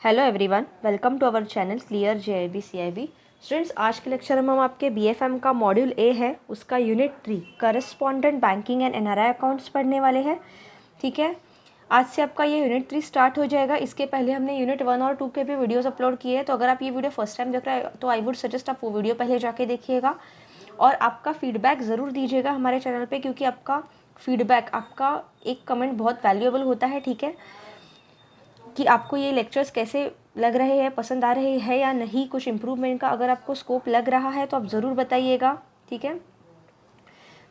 Hello everyone, welcome to our channel clear JIB CIB. Students, आज के lecture में हम आपके बीएफएम का मॉड्यूल ए है, उसका unit 3 correspondent banking and NRI accounts पढ़ने वाले हैं। ठीक है, आज से आपका ये यूनिट 3 स्टार्ट हो जाएगा। इसके पहले हमने यूनिट 1 और 2 के भी वीडियोस अपलोड किए हैं, तो अगर आप ये वीडियो फर्स्ट टाइम देख रहे हैं तो आई वुड सजेस्ट आप वो वीडियो पहले जाके देखिएगा और आपका फीडबैक ज़रूर दीजिएगा हमारे चैनल पर, क्योंकि आपका फीडबैक, आपका एक कमेंट बहुत वैल्यूएबल होता है। ठीक है, कि आपको ये लेक्चर्स कैसे लग रहे हैं, पसंद आ रहे हैं या नहीं, कुछ इम्प्रूवमेंट का अगर आपको स्कोप लग रहा है तो आप ज़रूर बताइएगा। ठीक है,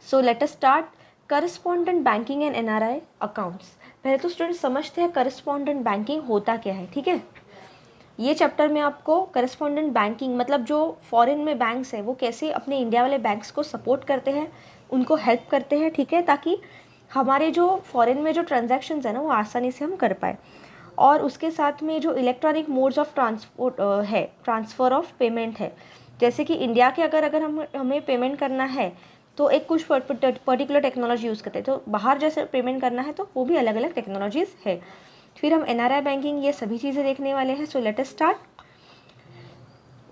so let us start correspondent banking and NRI accounts. पहले तो स्टूडेंट समझते हैं करस्पॉन्डेंट बैंकिंग होता क्या है। ठीक है, ये चैप्टर में आपको करस्पॉन्डेंट बैंकिंग मतलब जो फॉरेन में बैंक्स है वो कैसे अपने इंडिया वाले बैंक्स को सपोर्ट करते हैं, उनको हेल्प करते हैं। ठीक है, ताकि हमारे जो फॉरेन में जो ट्रांजैक्शंस है ना वो आसानी से हम कर पाए। और उसके साथ में जो इलेक्ट्रॉनिक मोड्स ऑफ ट्रांसपोर्ट है, ट्रांसफ़र ऑफ पेमेंट है, जैसे कि इंडिया के अगर हमें पेमेंट करना है तो एक कुछ पर्टिकुलर टेक्नोलॉजी यूज़ करते हैं, तो बाहर जैसे पेमेंट करना है तो वो भी अलग अलग टेक्नोलॉजीज़ है। फिर हम एनआरआई बैंकिंग, ये सभी चीज़ें देखने वाले हैं। So let us start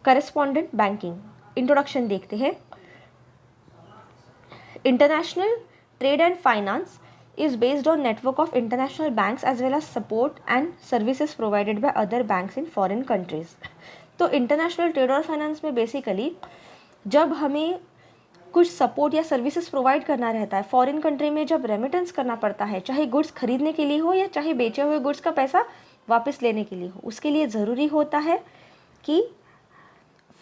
correspondent banking. Introduction देखते हैं। International trade and finance is based on network of international banks as well as support and services provided by other banks in foreign countries। तो international trade और finance में basically जब हमें कुछ support या services provide करना रहता है फॉरेन कंट्री में, जब रेमिटेंस करना पड़ता है, चाहे गुड्स खरीदने के लिए हो या चाहे बेचे हुए गुड्स का पैसा वापस लेने के लिए हो, उसके लिए ज़रूरी होता है कि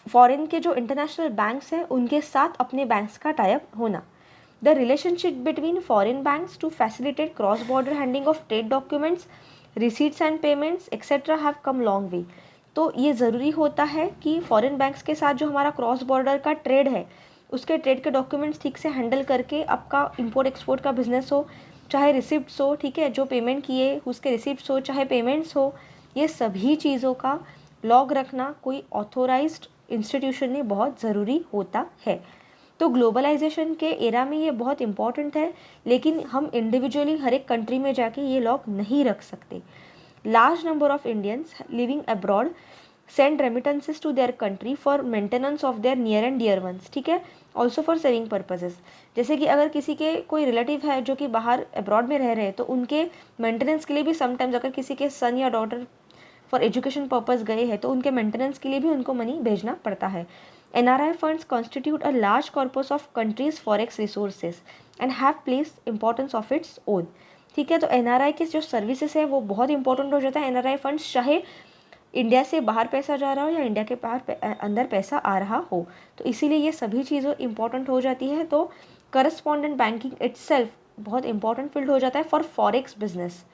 फॉरेन के जो इंटरनेशनल बैंक्स हैं उनके साथ अपने बैंक्स का टाइप होना। The relationship between foreign banks to facilitate cross-border handling of trade documents, receipts and payments etc. have come long way। तो ये ज़रूरी होता है कि फॉरेन बैंक्स के साथ जो हमारा क्रॉस बॉर्डर का ट्रेड है, उसके ट्रेड के डॉक्यूमेंट्स ठीक से हैंडल करके आपका इंपोर्ट एक्सपोर्ट का बिजनेस हो, चाहे रिसिप्ट्स हो, ठीक है, जो पेमेंट किए उसके रिसिप्ट्स हो, चाहे पेमेंट्स हो, ये सभी चीज़ों का लॉग रखना कोई ऑथोराइज्ड इंस्टीट्यूशन में बहुत ज़रूरी होता है। तो ग्लोबलाइजेशन के एरा में ये बहुत इंपॉर्टेंट है, लेकिन हम इंडिविजुअली हर एक कंट्री में जाके ये लॉग नहीं रख सकते। Large number of Indians living abroad send remittances to their country for maintenance of their near and dear ones. ठीक है, ऑल्सो फॉर सेविंग पर्पजेज। जैसे कि अगर किसी के कोई रिलेटिव है जो कि बाहर अब्रॉड में रह रहे हैं, तो उनके मेंटेनेंस के लिए भी समटाइम्स, अगर किसी के सन या डॉटर फॉर एजुकेशन पर्पज़ गए हैं तो उनके मेंटेनेंस के लिए भी उनको मनी भेजना पड़ता है। NRI funds constitute a large corpus of countries' forex resources and have placed importance of its own। ठीक है, तो NRI के जो सर्विसेज है वो बहुत इंपॉर्टेंट हो जाता है। NRI फंड्स चाहे इंडिया से बाहर पैसा जा रहा हो या इंडिया के बाहर अंदर पैसा आ रहा हो, तो इसीलिए ये सभी चीज़ें इंपॉर्टेंट हो जाती है। तो करस्पॉन्डेंट बैंकिंग इट्सेल्फ बहुत इंपॉर्टेंट फील्ड हो जाता है फॉर फॉरेक्स बिजनेस।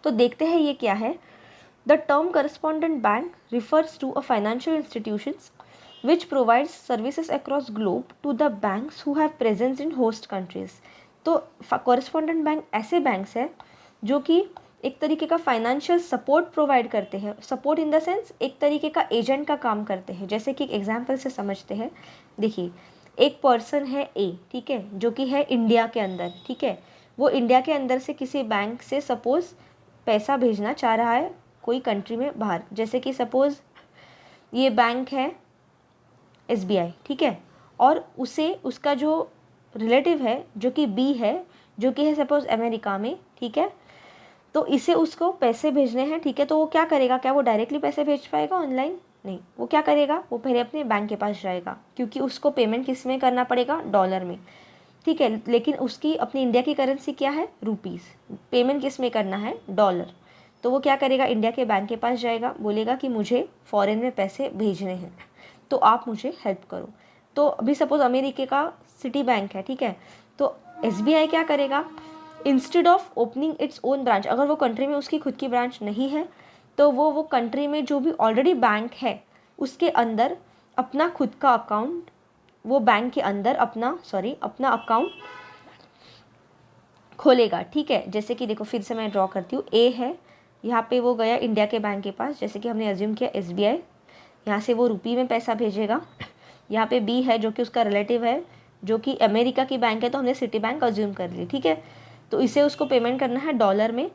तो देखते हैं ये क्या है। The term correspondent bank refers to a financial institutions which provides services across globe to the banks who have presence in host countries। तो correspondent बैंक ऐसे बैंक्स हैं जो कि एक तरीके का फाइनेंशियल सपोर्ट प्रोवाइड करते हैं। सपोर्ट इन द सेंस एक तरीके का एजेंट का काम करते हैं। जैसे कि एक एग्जांपल से समझते हैं। देखिए, एक पर्सन है ए, ठीक है, जो कि है इंडिया के अंदर। ठीक है, वो इंडिया के अंदर से किसी बैंक से सपोज पैसा भेजना चाह रहा है कोई कंट्री में बाहर। जैसे कि सपोज़ ये बैंक है SBI, ठीक है, और उसे उसका जो रिलेटिव है जो कि बी है, जो कि है सपोज़ अमेरिका में, ठीक है, तो इसे उसको पैसे भेजने हैं। ठीक है, तो वो क्या करेगा, क्या वो डायरेक्टली पैसे भेज पाएगा ऑनलाइन? नहीं, वो क्या करेगा, वो पहले अपने बैंक के पास जाएगा, क्योंकि उसको पेमेंट किस में करना पड़ेगा, डॉलर में। ठीक है, लेकिन उसकी अपनी इंडिया की करेंसी क्या है, रुपीज़, पेमेंट किस में करना है, डॉलर। तो वो क्या करेगा, इंडिया के बैंक के पास जाएगा, बोलेगा कि मुझे फॉरेन में पैसे भेजने हैं, तो आप मुझे हेल्प करो। तो अभी सपोज अमेरिका का सिटी बैंक है, ठीक है, तो SBI क्या करेगा, instead of opening its own branch, अगर वो कंट्री में उसकी खुद की ब्रांच नहीं है तो वो कंट्री में जो भी ऑलरेडी बैंक है उसके अंदर अपना खुद का अकाउंट, वो बैंक के अंदर अपना अकाउंट खोलेगा। ठीक है, जैसे कि देखो फिर से मैं ड्रॉ करती हूँ। ए है, यहाँ पे वो गया इंडिया के बैंक के पास, जैसे कि हमने अज्यूम किया SBI, यहाँ से वो रुपी में पैसा भेजेगा। यहाँ पे बी है जो कि उसका रिलेटिव है जो कि अमेरिका की बैंक है, तो हमने सिटी बैंक अज्यूम कर ली। ठीक है, तो इसे उसको पेमेंट करना है डॉलर में,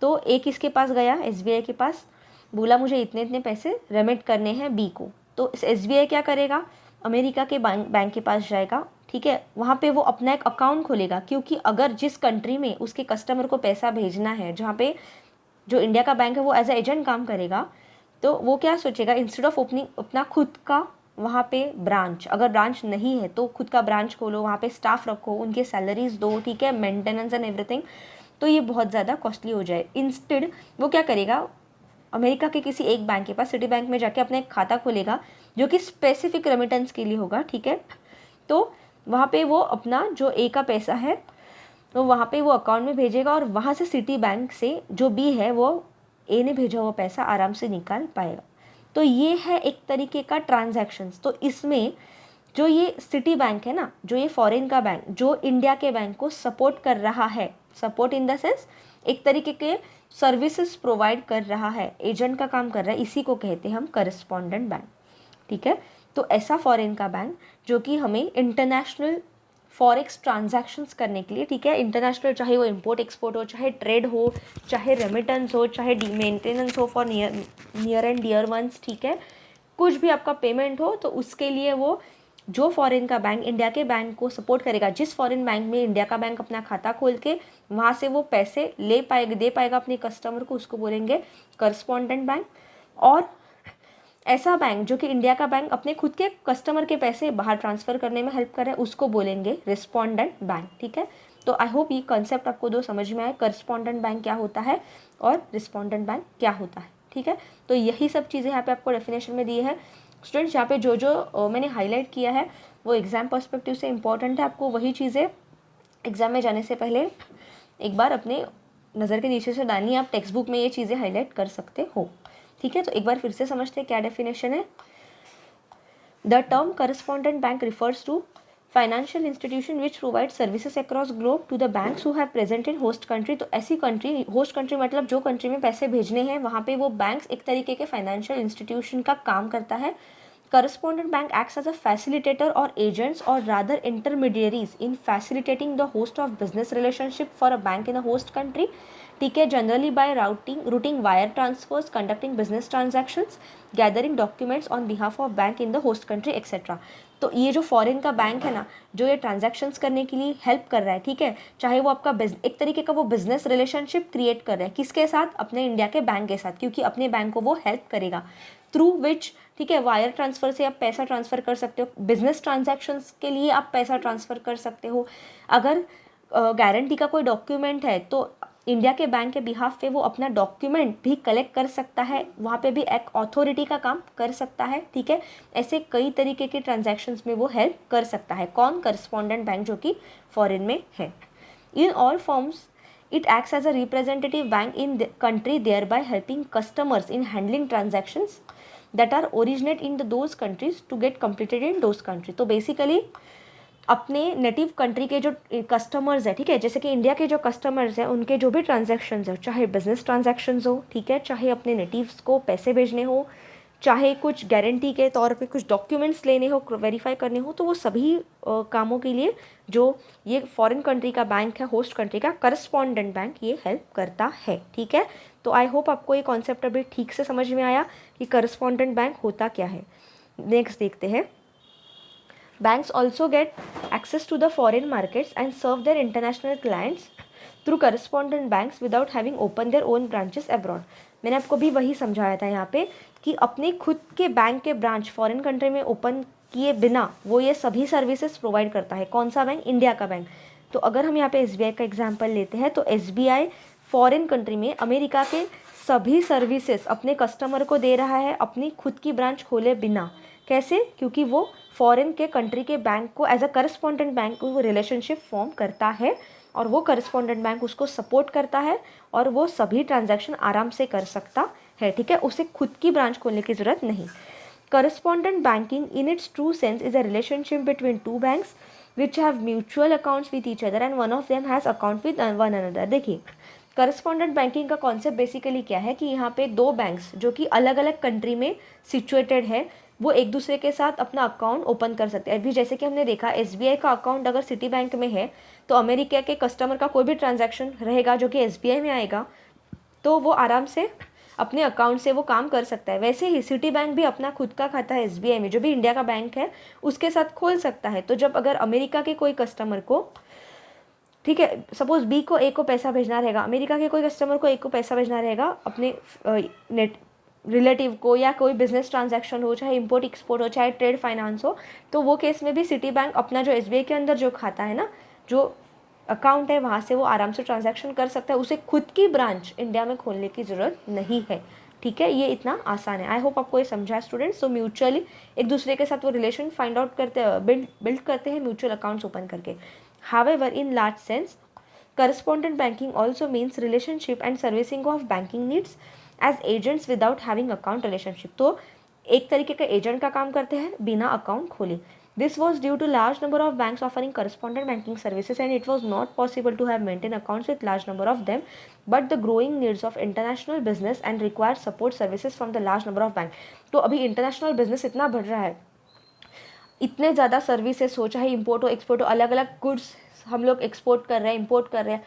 तो ए किसके पास गया, SBI के पास, बोला मुझे इतने इतने पैसे रेमिट करने हैं बी को। तो SBI क्या करेगा, अमेरिका के बैंक के पास जाएगा, ठीक है, वहाँ पे वो अपना एक अकाउंट खोलेगा, क्योंकि अगर जिस कंट्री में उसके कस्टमर को पैसा भेजना है, जहाँ पे जो इंडिया का बैंक है वो एज ए एजेंट काम करेगा, तो वो क्या सोचेगा, इंस्टेड ऑफ ओपनिंग अपना खुद का वहाँ पे ब्रांच, अगर ब्रांच नहीं है तो खुद का ब्रांच खोलो, वहाँ पे स्टाफ रखो, उनके सैलरीज दो, ठीक है, मेंटेनेंस एंड एवरीथिंग, तो ये बहुत ज़्यादा कॉस्टली हो जाए। इंस्टेड वो क्या करेगा, अमेरिका के किसी एक बैंक के पास, सिटी बैंक में जाके अपना एक खाता खोलेगा जो कि स्पेसिफिक रेमिटेंस के लिए होगा, ठीक है। तो वहाँ पे वो अपना जो ए का पैसा है तो वहाँ पे वो अकाउंट में भेजेगा, और वहाँ से सिटी बैंक से जो बी है वो ए ने भेजा हुआ पैसा आराम से निकाल पाएगा। तो ये है एक तरीके का ट्रांजैक्शंस। तो इसमें जो ये सिटी बैंक है ना, जो ये फॉरेन का बैंक जो इंडिया के बैंक को सपोर्ट कर रहा है, सपोर्ट इन द सेंस एक तरीके के सर्विसेज प्रोवाइड कर रहा है, एजेंट का काम कर रहा है, इसी को कहते हैं हम करस्पॉन्डेंट बैंक, ठीक है। तो ऐसा फॉरेन का बैंक जो कि हमें इंटरनेशनल फॉरेक्स ट्रांजैक्शंस करने के लिए, ठीक है, इंटरनेशनल, चाहे वो इंपोर्ट एक्सपोर्ट हो, चाहे ट्रेड हो, चाहे रेमिटेंस हो, चाहे डी मेंटेनेंस हो for near and dear ones, ठीक है, कुछ भी आपका पेमेंट हो, तो उसके लिए वो जो फॉरेन का बैंक इंडिया के बैंक को सपोर्ट करेगा, जिस फॉरेन बैंक में इंडिया का बैंक अपना खाता खोल के वहाँ से वो पैसे ले पाएगा, दे पाएगा अपने कस्टमर को, उसको बोलेंगे करस्पॉन्डेंट बैंक। और ऐसा बैंक जो कि इंडिया का बैंक अपने खुद के कस्टमर के पैसे बाहर ट्रांसफ़र करने में हेल्प कर रहा है, उसको बोलेंगे रिस्पॉन्डेंट बैंक, ठीक है। तो आई होप ये कॉन्सेप्ट आपको दो समझ में आए, करस्पॉन्डेंट बैंक क्या होता है और रिस्पॉन्डेंट बैंक क्या होता है, ठीक है। तो यही सब चीज़ें यहाँ पे आपको डेफिनेशन में दी है। स्टूडेंट्स यहाँ पे जो जो मैंने हाईलाइट किया है वो एग्ज़ाम पर्सपेक्टिव से इंपॉर्टेंट है, आपको वही चीज़ें एग्ज़ाम में जाने से पहले एक बार अपने नज़र के नीचे से डालनी, आप टेक्स्ट बुक में ये चीज़ें हाईलाइट कर सकते हो, ठीक है। तो एक बार फिर से समझते हैं क्या डेफिनेशन है। The term correspondent bank refers to financial institution which provide services across globe to the banks who have present in host country. तो ऐसी कंट्री, होस्ट कंट्री मतलब जो कंट्री में पैसे भेजने हैं वहाँ पे वो बैंक्स एक तरीके के फाइनेंशियल इंस्टीट्यूशन का काम करता है। Correspondent bank acts as a facilitator or agents or rather intermediaries in facilitating the host of business relationship for a bank in a host country, ठीक है, generally by routing wire transfers, conducting business transactions, gathering documents on behalf of bank in the host country etc. तो ये जो foreign का bank है ना, जो ये ट्रांजैक्शंस करने के लिए हेल्प कर रहा है, ठीक है, चाहे वो आपका एक तरीके का वो बिजनेस रिलेशनशिप क्रिएट कर रहा है, किसके साथ, अपने इंडिया के बैंक के साथ, क्योंकि अपने बैंक को वो हेल्प करेगा थ्रू विच, ठीक है, वायर ट्रांसफ़र से आप पैसा ट्रांसफ़र कर सकते हो, बिजनेस ट्रांजैक्शंस के लिए आप पैसा ट्रांसफ़र कर सकते हो। अगर गारंटी का कोई डॉक्यूमेंट है तो इंडिया के बैंक के बिहाफ पे वो अपना डॉक्यूमेंट भी कलेक्ट कर सकता है, वहाँ पे भी एक अथॉरिटी का काम कर सकता है, ठीक है। ऐसे कई तरीके के ट्रांजैक्शंस में वो हेल्प कर सकता है। कौन, करस्पॉन्डेंट बैंक जो कि फॉरेन में है। In all forms it acts as a representative bank in the country, thereby helping customers in handling transactions that are originate in those countries to get completed in those countries। तो basically अपने native country के जो customers है, ठीक है, जैसे कि India के जो कस्टमर्स हैं उनके जो भी ट्रांजैक्शंस है, चाहे बिजनेस ट्रांजैक्शंस हो, ठीक है, चाहे अपने नेटिव्स को पैसे भेजने हो, चाहे कुछ गारंटी के तौर पे कुछ डॉक्यूमेंट्स लेने हो, वेरीफाई करने हो, तो वो सभी कामों के लिए जो ये फॉरेन कंट्री का बैंक है, होस्ट कंट्री का करस्पॉन्डेंट बैंक, ये हेल्प करता है, ठीक है। तो आई होप आपको ये कॉन्सेप्ट अभी ठीक से समझ में आया कि करस्पॉन्डेंट बैंक होता क्या है। नेक्स्ट देखते हैं। Banks also get access to the foreign markets and serve their international clients through correspondent banks without having open their own branches abroad. मैंने आपको भी वही समझाया था यहाँ पे कि अपने खुद के बैंक के ब्रांच फॉरेन कंट्री में ओपन किए बिना वो ये सभी सर्विसेज प्रोवाइड करता है। कौन सा बैंक, इंडिया का बैंक। तो अगर हम यहाँ पे SBI का एग्जांपल लेते हैं तो SBI फॉरेन कंट्री में अमेरिका के सभी सर्विसेज अपने कस्टमर को दे रहा है अपनी खुद की ब्रांच खोले बिना। कैसे, क्योंकि वो फॉरेन के कंट्री के बैंक को एज अ करस्पॉन्डेंट बैंक वो रिलेशनशिप फॉर्म करता है और वो करस्पॉन्डेंट बैंक उसको सपोर्ट करता है और वो सभी ट्रांजैक्शन आराम से कर सकता है, ठीक है, उसे खुद की ब्रांच खोलने की ज़रूरत नहीं। Correspondent banking in its true sense is a relationship between two banks which have mutual accounts with each other and one of them has account with one another. देखिए, करस्पॉन्डेंट बैंकिंग का concept basically क्या है कि यहाँ पे दो banks जो कि अलग अलग कंट्री में सिचुएटेड है वो एक दूसरे के साथ अपना अकाउंट ओपन कर सकते हैं। अभी जैसे कि हमने देखा SBI का अकाउंट अगर सिटी बैंक में है तो अमेरिका के कस्टमर का कोई भी ट्रांजैक्शन रहेगा जो कि SBI में आएगा, तो वो आराम से अपने अकाउंट से वो काम कर सकता है। वैसे ही सिटी बैंक भी अपना खुद का खाता है SBI में, जो भी इंडिया का बैंक है उसके साथ खोल सकता है। तो जब अगर अमेरिका के कोई कस्टमर को, ठीक है, सपोज B को A को पैसा भेजना रहेगा, अमेरिका के कोई कस्टमर को A को पैसा भेजना रहेगा अपने नेट रिलेटिव को, या कोई बिजनेस ट्रांजैक्शन हो, चाहे इंपोर्ट एक्सपोर्ट हो, चाहे ट्रेड फाइनेंस हो, तो वो केस में भी सिटी बैंक अपना जो SBI के अंदर जो खाता है ना, जो अकाउंट है, वहाँ से वो आराम से ट्रांजैक्शन कर सकता है। उसे खुद की ब्रांच इंडिया में खोलने की ज़रूरत नहीं है। ठीक है, ये इतना आसान है। आई होप आपको ये समझा स्टूडेंट्स। सो म्यूचुअली एक दूसरे के साथ वो रिलेशन फाइंड आउट करते बिल्ड करते हैं म्यूचुअल अकाउंट्स ओपन करके। However in large sense correspondent banking also means relationship and servicing of banking needs as agents without having account relationship। तो एक तरीके का एजेंट का काम करते हैं बिना अकाउंट खोले। This was due to large number of banks offering correspondent banking services and it was not possible to have maintained accounts with large number of them, but the growing needs of international business and required support services from the large number of banks। तो अभी international business इतना बढ़ रहा है, इतने ज़्यादा services हो, चाहे इंपोर्ट हो एक्सपोर्ट हो, अलग अलग गुड्स हम लोग एक्सपोर्ट कर रहे हैं, इंपोर्ट कर रहे हैं,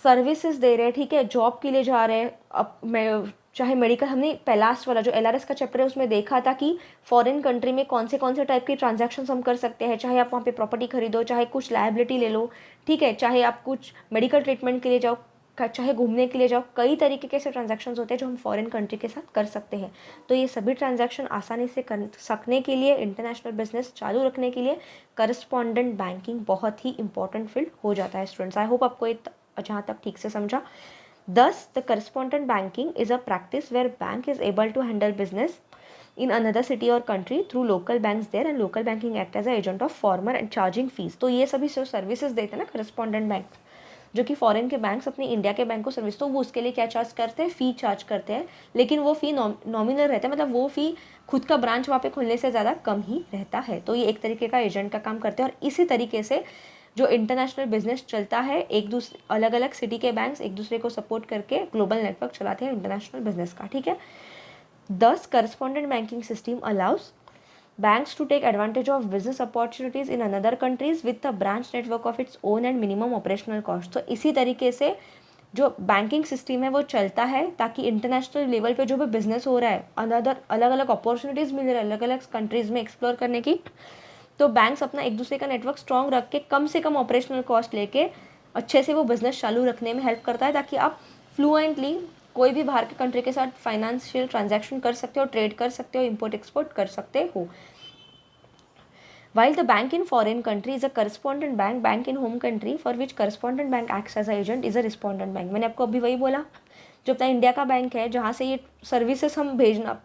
सर्विसेज दे रहे हैं, ठीक है, जॉब के लिए जा रहे हैं। अब मैं चाहे मेडिकल, हमने लास्ट वाला जो LRS का चैप्टर है उसमें देखा था कि फॉरेन कंट्री में कौन से टाइप के ट्रांजैक्शन हम कर सकते हैं। चाहे आप वहाँ पे प्रॉपर्टी खरीदो, चाहे कुछ लायबिलिटी ले लो, ठीक है, चाहे आप कुछ मेडिकल ट्रीटमेंट के लिए जाओ, चाहे घूमने के लिए जाओ, कई तरीके के ऐसे ट्रांजैक्शंस होते हैं जो हम फॉरेन कंट्री के साथ कर सकते हैं। तो ये सभी ट्रांजैक्शन आसानी से कर सकने के लिए, इंटरनेशनल बिजनेस चालू रखने के लिए करस्पॉन्डेंट बैंकिंग बहुत ही इंपॉर्टेंट फील्ड हो जाता है स्टूडेंट्स। आई होप आपको ये जहाँ तक ठीक से समझा। Thus, the correspondent banking is a practice where bank is able to handle business in another city or country through local banks there, and local banking act as a agent of farmer and charging fees। तो ये सभी services देते हैं ना correspondent bank, जो कि foreign के banks अपने इंडिया के बैंक को सर्विस, तो वो उसके लिए क्या चार्ज करते हैं, फ़ी चार्ज करते हैं। लेकिन वो फ़ी नॉमिनल रहता है, मतलब वो फ़ी खुद का ब्रांच वहाँ पे खोलने से ज़्यादा कम ही रहता है। तो ये एक तरीके का एजेंट का काम करते हैं। और इसी तरीके से जो इंटरनेशनल बिजनेस चलता है, एक दूसरे अलग अलग सिटी के बैंक्स एक दूसरे को सपोर्ट करके ग्लोबल नेटवर्क चलाते हैं इंटरनेशनल बिजनेस का। ठीक है, दस correspondent banking system allow us banks to take advantage of business opportunities in another countries with a branch network of its own and minimum operational cost। तो इसी तरीके से जो बैंकिंग सिस्टम है वो चलता है ताकि इंटरनेशनल लेवल पे जो भी बिजनेस हो रहा है, अलग अलग अपॉर्चुनिटीज़ मिल रही है अलग अलग कंट्रीज़ में एक्सप्लोर करने की, तो बैंक्स अपना एक दूसरे का नेटवर्क स्ट्रॉन्ग रख के कम से कम ऑपरेशनल कॉस्ट लेके अच्छे से वो बिजनेस चालू रखने में हेल्प करता है, ताकि आप फ्लुएंटली कोई भी बाहर के कंट्री के साथ फाइनेंशियल ट्रांजैक्शन कर सकते हो, ट्रेड कर सकते हो, इंपोर्ट एक्सपोर्ट कर सकते हो। While the bank in foreign country is a correspondent bank, bank in home country for which correspondent bank acts as a agent is a respondent bank। मैंने आपको अभी वही बोला, जो अपना इंडिया का बैंक है जहाँ से ये सर्विसेज हम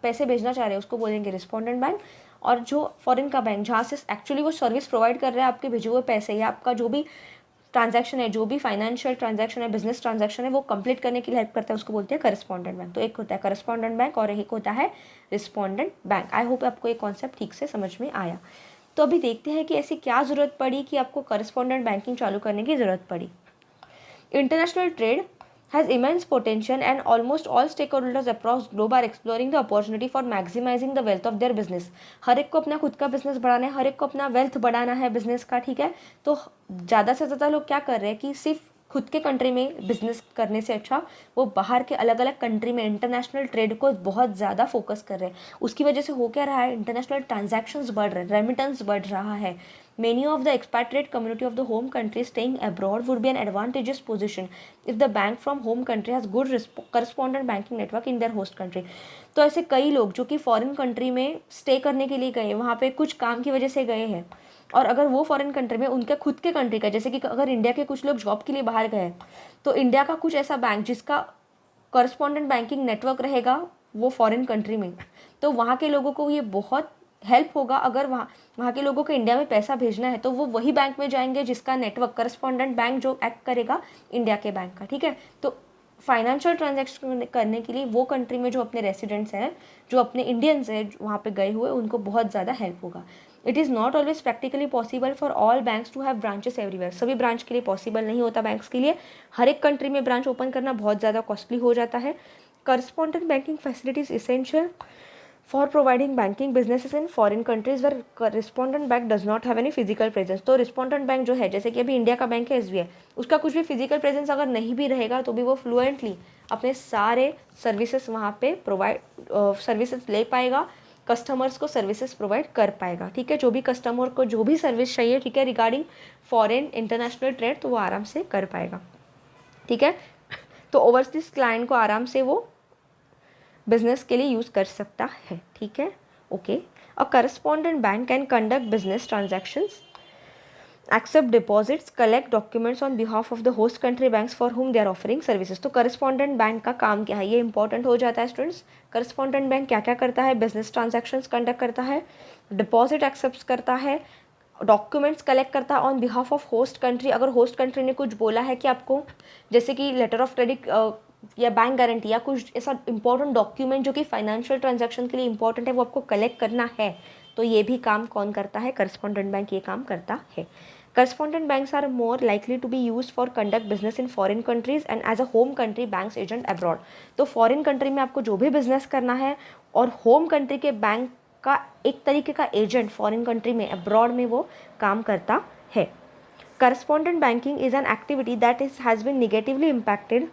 पैसे भेजना चाह रहे हैं उसको बोलेंगे रिस्पोंडेंट बैंक। और जो फॉरेन का बैंक जहाँ से एक्चुअली वो सर्विस प्रोवाइड कर रहा है आपके भेजे हुए पैसे या आपका जो भी ट्रांजैक्शन है, जो भी फाइनेंशियल ट्रांजैक्शन है, बिजनेस ट्रांजैक्शन है, वो कंप्लीट करने के लिए हेल्प करता है, उसको बोलते हैं करस्पॉन्डेंट बैंक। तो एक होता है करस्पॉन्डेंट बैंक और एक होता है रिस्पोंडेंट बैंक। आई होप आपको ये कॉन्सेप्ट ठीक से समझ में आया। तो अभी देखते हैं कि ऐसी क्या ज़रूरत पड़ी कि आपको करस्पॉन्डेंट बैंकिंग चालू करने की ज़रूरत पड़ी। International trade has immense potential and almost all stakeholders across globe are exploring the opportunity for maximizing the wealth of their business। हर एक को अपना खुद का बिजनेस बढ़ाना है, हर एक को अपना वेल्थ बढ़ाना है बिजनेस का। ठीक है, तो ज़्यादा से ज़्यादा लोग क्या कर रहे हैं कि सिर्फ खुद के कंट्री में बिजनेस करने से अच्छा वो बाहर के अलग अलग कंट्री में इंटरनेशनल ट्रेड को बहुत ज़्यादा फोकस कर रहे हैं। उसकी वजह से हो क्या रहा है, इंटरनेशनल ट्रांजैक्शंस बढ़ रहे हैं, रेमिटेंस बढ़ रहा है। Many of the expatriate community of the home country staying abroad would be an advantageous position if the bank from home country has good correspondent banking network in their host country। तो ऐसे कई लोग जो कि foreign country में stay करने के लिए गए, वहाँ पे कुछ काम की वजह से गए हैं, और अगर वो फॉरेन कंट्री में उनके खुद के कंट्री का, जैसे कि अगर इंडिया के कुछ लोग जॉब के लिए बाहर गए तो इंडिया का कुछ ऐसा बैंक जिसका करस्पॉन्डेंट बैंकिंग नेटवर्क रहेगा वो फॉरेन कंट्री में, तो वहाँ के लोगों को ये बहुत हेल्प होगा। अगर वहाँ के लोगों को इंडिया में पैसा भेजना है तो वो वही बैंक में जाएंगे जिसका नेटवर्क करस्पॉन्डेंट बैंक जो एक्ट करेगा इंडिया के बैंक का। ठीक है, तो फाइनेंशियल ट्रांजैक्शन करने के लिए वो कंट्री में जो अपने रेसिडेंट्स हैं, जो अपने इंडियंस हैं वहाँ पे गए हुए, उनको बहुत ज़्यादा हेल्प होगा। It is not always practically possible for all banks to have branches everywhere. सभी ब्रांच के लिए पॉसिबल नहीं होता बैंक्स के लिए, हर एक कंट्री में ब्रांच ओपन करना बहुत ज़्यादा कॉस्टली हो जाता है। Correspondent banking facilities essential for providing banking businesses in foreign countries where respondent bank does not have any physical presence. तो रिस्पॉन्डेंट बैंक जो है, जैसे कि अभी इंडिया का बैंक है SBI, उसका कुछ भी फिजिकल प्रेजेंस अगर नहीं भी रहेगा तो भी वो फ्लुएंटली अपने सारे सर्विसेज वहाँ पे सर्विसेज ले पाएगा, कस्टमर्स को सर्विसेज प्रोवाइड कर पाएगा। ठीक है, जो भी कस्टमर को जो भी सर्विस चाहिए, ठीक है, रिगार्डिंग फॉरेन इंटरनेशनल ट्रेड, तो वो आराम से कर पाएगा। ठीक है, तो ओवरसीज क्लाइंट को आराम से वो बिजनेस के लिए यूज़ कर सकता है। ठीक है, okay. A correspondent bank can conduct business transactions, accept deposits, collect documents on behalf of the host country banks for whom they are offering services. तो करस्पॉन्डेंट बैंक का काम क्या है, ये इंपॉर्टेंट हो जाता है स्टूडेंट्स। करस्पॉन्डेंट बैंक क्या क्या करता है, बिजनेस ट्रांजैक्शंस कंडक्ट करता है, डिपॉजिट एक्सेप्ट करता है, डॉक्यूमेंट्स कलेक्ट करता है on behalf of host country. अगर होस्ट कंट्री ने कुछ बोला है कि आपको, जैसे कि लेटर ऑफ क्रेडिट या बैंक गारंटी या कुछ ऐसा इंपॉर्टेंट डॉक्यूमेंट जो कि फाइनेंशियल ट्रांजैक्शन के लिए इंपॉर्टेंट है, वो आपको कलेक्ट करना है, तो ये भी काम कौन करता है, करस्पॉन्डेंट बैंक ये काम करता है। Correspondent banks are more likely to be use for conduct business in foreign countries and as a home country banks agent abroad. तो फॉरेन कंट्री में आपको जो भी बिजनेस करना है और होम कंट्री के बैंक का एक तरीके का एजेंट फॉरेन कंट्री में, अब्रॉड में वो काम करता है। Correspondent banking is an activity that has been negatively impacted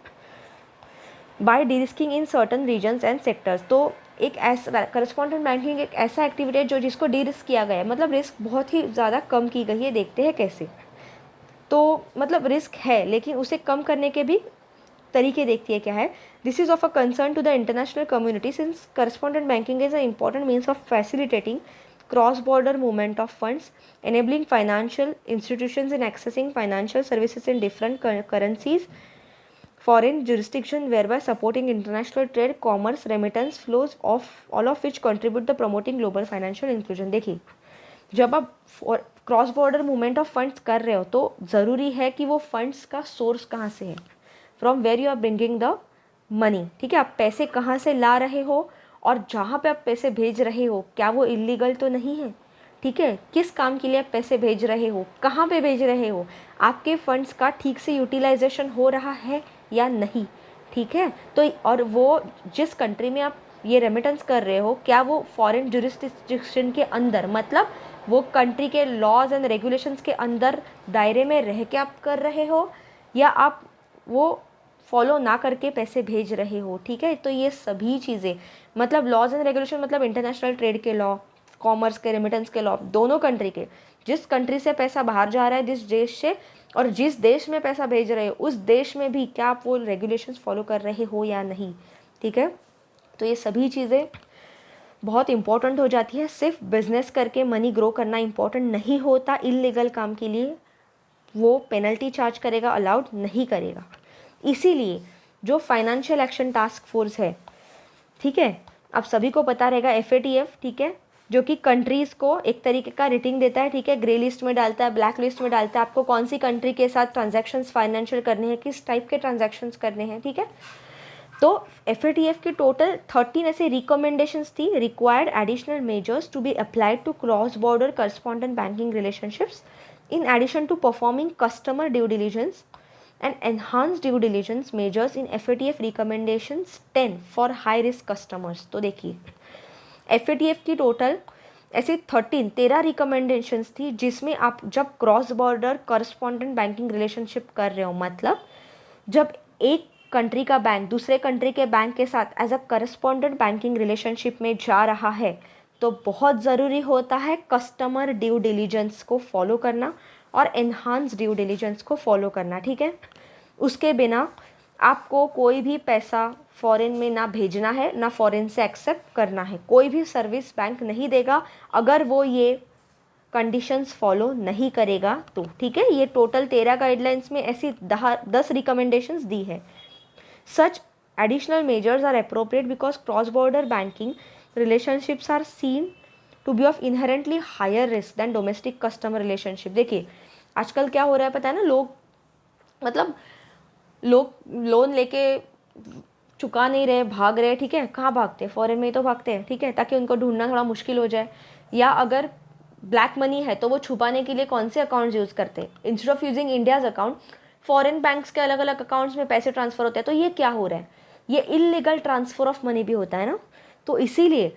by derisking in certain regions and sectors. तो एक ऐसा करस्पॉन्डेंट बैंकिंग एक ऐसा एक्टिविटी है जो जिसको डिरिस्क किया गया है, मतलब रिस्क बहुत ही ज़्यादा कम की गई है। देखते हैं कैसे। तो मतलब रिस्क है लेकिन उसे कम करने के भी तरीके देखती है क्या है। This is of a concern to the international community since correspondent banking is a important means of facilitating cross border movement of funds, enabling financial institutions in accessing financial services in different currencies, foreign jurisdiction, thereby supporting international trade, commerce, remittance flows of all of which contribute to promoting global financial inclusion। देखिए, जब आप cross border movement of funds कर रहे हो तो ज़रूरी है कि वो फंड्स का सोर्स कहाँ से है, from where you are bringing the money. ठीक है, आप पैसे कहाँ से ला रहे हो और जहाँ पे आप पैसे भेज रहे हो क्या वो इलीगल तो नहीं है। ठीक है, किस काम के लिए आप पैसे भेज रहे हो, कहाँ पे भेज रहे हो, आपके फंड्स का ठीक से यूटिलाइजेशन हो रहा है या नहीं। ठीक है, तो और वो जिस कंट्री में आप ये रेमिटेंस कर रहे हो क्या वो फॉरेन जुरिस्डिक्शन के अंदर, मतलब वो कंट्री के लॉज एंड रेगुलेशंस के अंदर दायरे में रह के आप कर रहे हो या आप वो फॉलो ना करके पैसे भेज रहे हो। ठीक है, तो ये सभी चीज़ें, मतलब लॉज एंड रेगुलेशन मतलब इंटरनेशनल ट्रेड के लॉ, कॉमर्स के, रेमिटेंस के लॉ, दोनों कंट्री के, जिस कंट्री से पैसा बाहर जा रहा है जिस देश से, और जिस देश में पैसा भेज रहे हो उस देश में भी क्या आप वो रेगुलेशंस फॉलो कर रहे हो या नहीं। ठीक है, तो ये सभी चीज़ें बहुत इंपॉर्टेंट हो जाती है। सिर्फ बिजनेस करके मनी ग्रो करना इंपॉर्टेंट नहीं होता, इलीगल काम के लिए वो पेनल्टी चार्ज करेगा, अलाउड नहीं करेगा। इसीलिए जो फाइनेंशियल एक्शन टास्क फोर्स है, ठीक है, आप सभी को पता रहेगा, FATF, ठीक है, जो कि कंट्रीज़ को एक तरीके का रेटिंग देता है। ठीक है, ग्रे लिस्ट में डालता है, ब्लैक लिस्ट में डालता है, आपको कौन सी कंट्री के साथ ट्रांजैक्शंस फाइनेंशियल करने हैं, किस टाइप के ट्रांजैक्शंस करने हैं। ठीक है, तो FATF की टोटल 13 ऐसे रिकमेंडेशंस थी, required additional measures to be applied to cross border correspondent banking relationships in addition to performing customer due diligence and enhanced due diligence measures in FATF recommendations 10 for high risk customers। तो देखिए, FATF की total ऐसे 13 recommendations थी जिसमें आप जब cross border correspondent banking relationship कर रहे हो, मतलब जब एक कंट्री का बैंक दूसरे कंट्री के बैंक के साथ as a correspondent banking relationship में जा रहा है, तो बहुत ज़रूरी होता है कस्टमर ड्यू डिलीजेंस को फॉलो करना और एनहांस ड्यू डिलीजेंस को फॉलो करना। ठीक है, उसके बिना आपको कोई भी पैसा फॉरेन में ना भेजना है ना फॉरेन से एक्सेप्ट करना है, कोई भी सर्विस बैंक नहीं देगा अगर वो ये कंडीशंस फॉलो नहीं करेगा तो। ठीक है, ये टोटल 13 गाइडलाइंस में ऐसी 10 रिकमेंडेशंस दी है। Such additional measures are appropriate because cross border banking relationships are seen to be of inherently higher risk than domestic customer relationship। देखिए, आजकल क्या हो रहा है पता है ना, लोग लोन लेके चुका नहीं रहे, भाग रहे। ठीक है, कहाँ भागते हैं, फॉरेन में ही तो भागते हैं। ठीक है, ताकि उनको ढूंढना थोड़ा मुश्किल हो जाए, या अगर ब्लैक मनी है तो वो छुपाने के लिए कौन से अकाउंट्स यूज़ करते हैं, instead of using India's account foreign banks के अलग अलग अकाउंट्स में पैसे ट्रांसफ़र होते हैं। तो ये क्या हो रहा है, ये इलीगल ट्रांसफ़र ऑफ मनी भी होता है ना। तो इसीलिए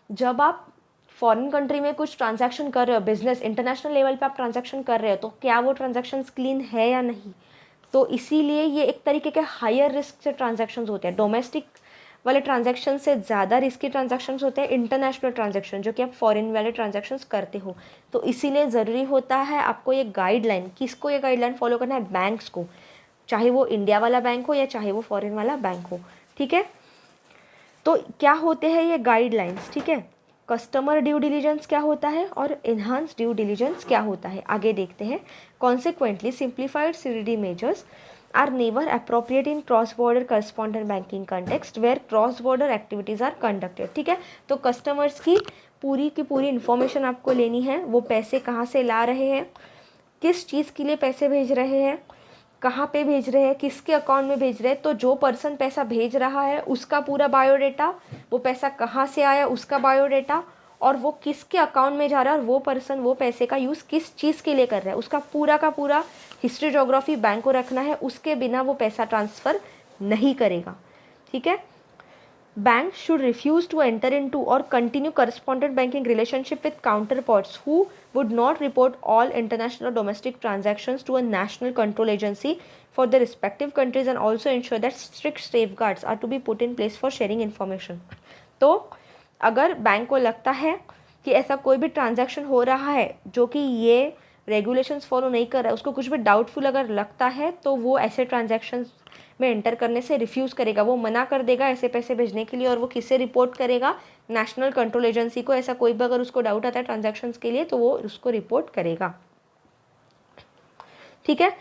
जब आप फॉरेन कंट्री में कुछ ट्रांजैक्शन कर रहे हो, बिजनेस इंटरनेशनल लेवल पे आप ट्रांजैक्शन कर रहे हो, तो क्या वो ट्रांजैक्शंस क्लीन है या नहीं। तो इसीलिए ये एक तरीके के हायर रिस्क से ट्रांजैक्शंस होते हैं। डोमेस्टिक वाले ट्रांजैक्शन से ज़्यादा रिस्की ट्रांजैक्शंस होते हैं इंटरनेशनल ट्रांजैक्शन, जो कि आप फॉरेन वाले ट्रांजैक्शंस करते हो। तो इसीलिए ज़रूरी होता है आपको ये गाइडलाइन, किसको ये गाइडलाइन फॉलो करना है, बैंक्स को, चाहे वो इंडिया वाला बैंक हो या चाहे वो फॉरेन वाला बैंक हो। ठीक है, तो क्या होते हैं ये गाइडलाइंस। ठीक है, कस्टमर ड्यू डिलीजेंस क्या होता है और इन्हांस ड्यू डिलीजेंस क्या होता है, आगे देखते हैं। Consequently simplified CDD measures are never appropriate in cross border correspondent banking context where cross border activities are conducted. ठीक है, तो कस्टमर्स की पूरी इन्फॉर्मेशन आपको लेनी है, वो पैसे कहाँ से ला रहे हैं, किस चीज़ के लिए पैसे भेज रहे हैं, कहाँ पे भेज रहे हैं, किसके अकाउंट में भेज रहे हैं। तो जो पर्सन पैसा भेज रहा है उसका पूरा बायोडेटा, वो पैसा कहाँ से आया उसका बायोडेटा, और वो किसके अकाउंट में जा रहा है और वो पर्सन वो पैसे का यूज़ किस चीज़ के लिए कर रहा है, उसका पूरा का पूरा हिस्ट्री जोग्राफी बैंक को रखना है। उसके बिना वो पैसा ट्रांसफ़र नहीं करेगा। ठीक है, bank should refuse to enter into or continue correspondent banking relationship with counterparts who would not report all international or domestic transactions to a national control agency for their respective countries and also ensure that strict safeguards are to be put in place for sharing information। तो अगर bank को लगता है कि ऐसा कोई भी transaction हो रहा है जो कि ये रेगुलेशंस फॉलो नहीं कर रहा है, उसको कुछ भी डाउटफुल अगर लगता है, तो वो ऐसे ट्रांजैक्शंस में एंटर करने से रिफ्यूज़ करेगा, वो मना कर देगा ऐसे पैसे भेजने के लिए। और वो किससे रिपोर्ट करेगा, नेशनल कंट्रोल एजेंसी को। ऐसा कोई भी अगर उसको डाउट आता है ट्रांजैक्शंस के लिए तो वो उसको रिपोर्ट करेगा। ठीक है,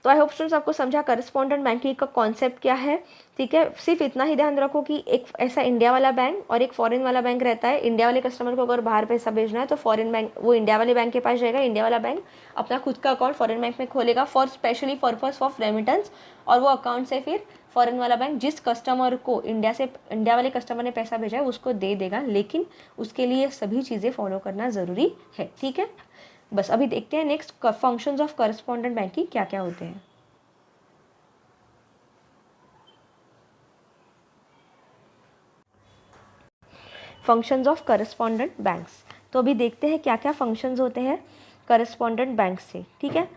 तो आई होप स्टूडेंट्स आपको समझा करस्पॉन्डेंट बैंकिंग का कॉन्सेप्ट क्या है। ठीक है, सिर्फ इतना ही ध्यान रखो कि एक ऐसा इंडिया वाला बैंक और एक फॉरेन वाला बैंक रहता है। इंडिया वाले कस्टमर को अगर बाहर पैसा भेजना है तो फॉरेन बैंक वो इंडिया वाले बैंक के पास जाएगा, इंडिया वाला बैंक अपना खुद का अकाउंट फॉरेन बैंक में खोलेगा for specially purpose of remittance, और वो अकाउंट से फिर फॉरेन वाला बैंक जिस कस्टमर को इंडिया वाले कस्टमर ने पैसा भेजा है उसको दे देगा, लेकिन उसके लिए सभी चीज़ें फॉलो करना ज़रूरी है। ठीक है, बस अभी देखते हैं next functions of correspondent banking क्या क्या होते हैं। फंक्शंस ऑफ करस्पॉन्डेंट बैंक्स, तो अभी देखते हैं क्या क्या फंक्शंस होते हैं करस्पॉन्डेंट बैंक से। ठीक है,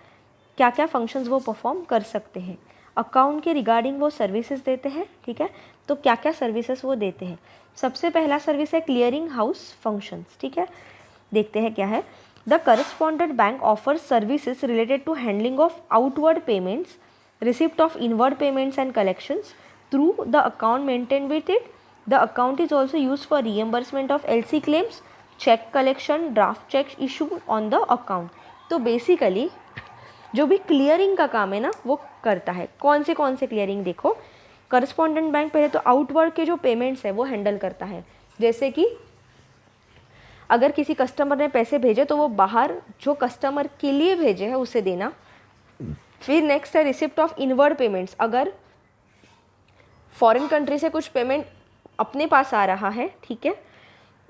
क्या क्या फंक्शंस वो परफॉर्म कर सकते हैं। अकाउंट के रिगार्डिंग वो सर्विसेज देते हैं। ठीक है, तो क्या क्या सर्विसेज वो देते हैं। सबसे पहला सर्विस है क्लियरिंग हाउस फंक्शंस। ठीक है, देखते हैं क्या है। The correspondent bank offers services related to handling of outward payments, receipt of inward payments and collections through the account maintain with it. The account is also used for reimbursement of LC claims, check collection, draft checks issued on the account। तो basically जो भी clearing का काम है ना वो करता है। कौन से क्लियरिंग देखो, करस्पॉन्डेंट बैंक पहले तो आउटवर्ड के जो पेमेंट्स है वो हैंडल करता है। जैसे कि अगर किसी कस्टमर ने पैसे भेजे तो वो बाहर जो कस्टमर के लिए भेजे है उसे देना। फिर नेक्स्ट है रिसिप्ट ऑफ इनवर्ड पेमेंट्स, अगर फॉरेन कंट्री से कुछ पेमेंट अपने पास आ रहा है, ठीक है,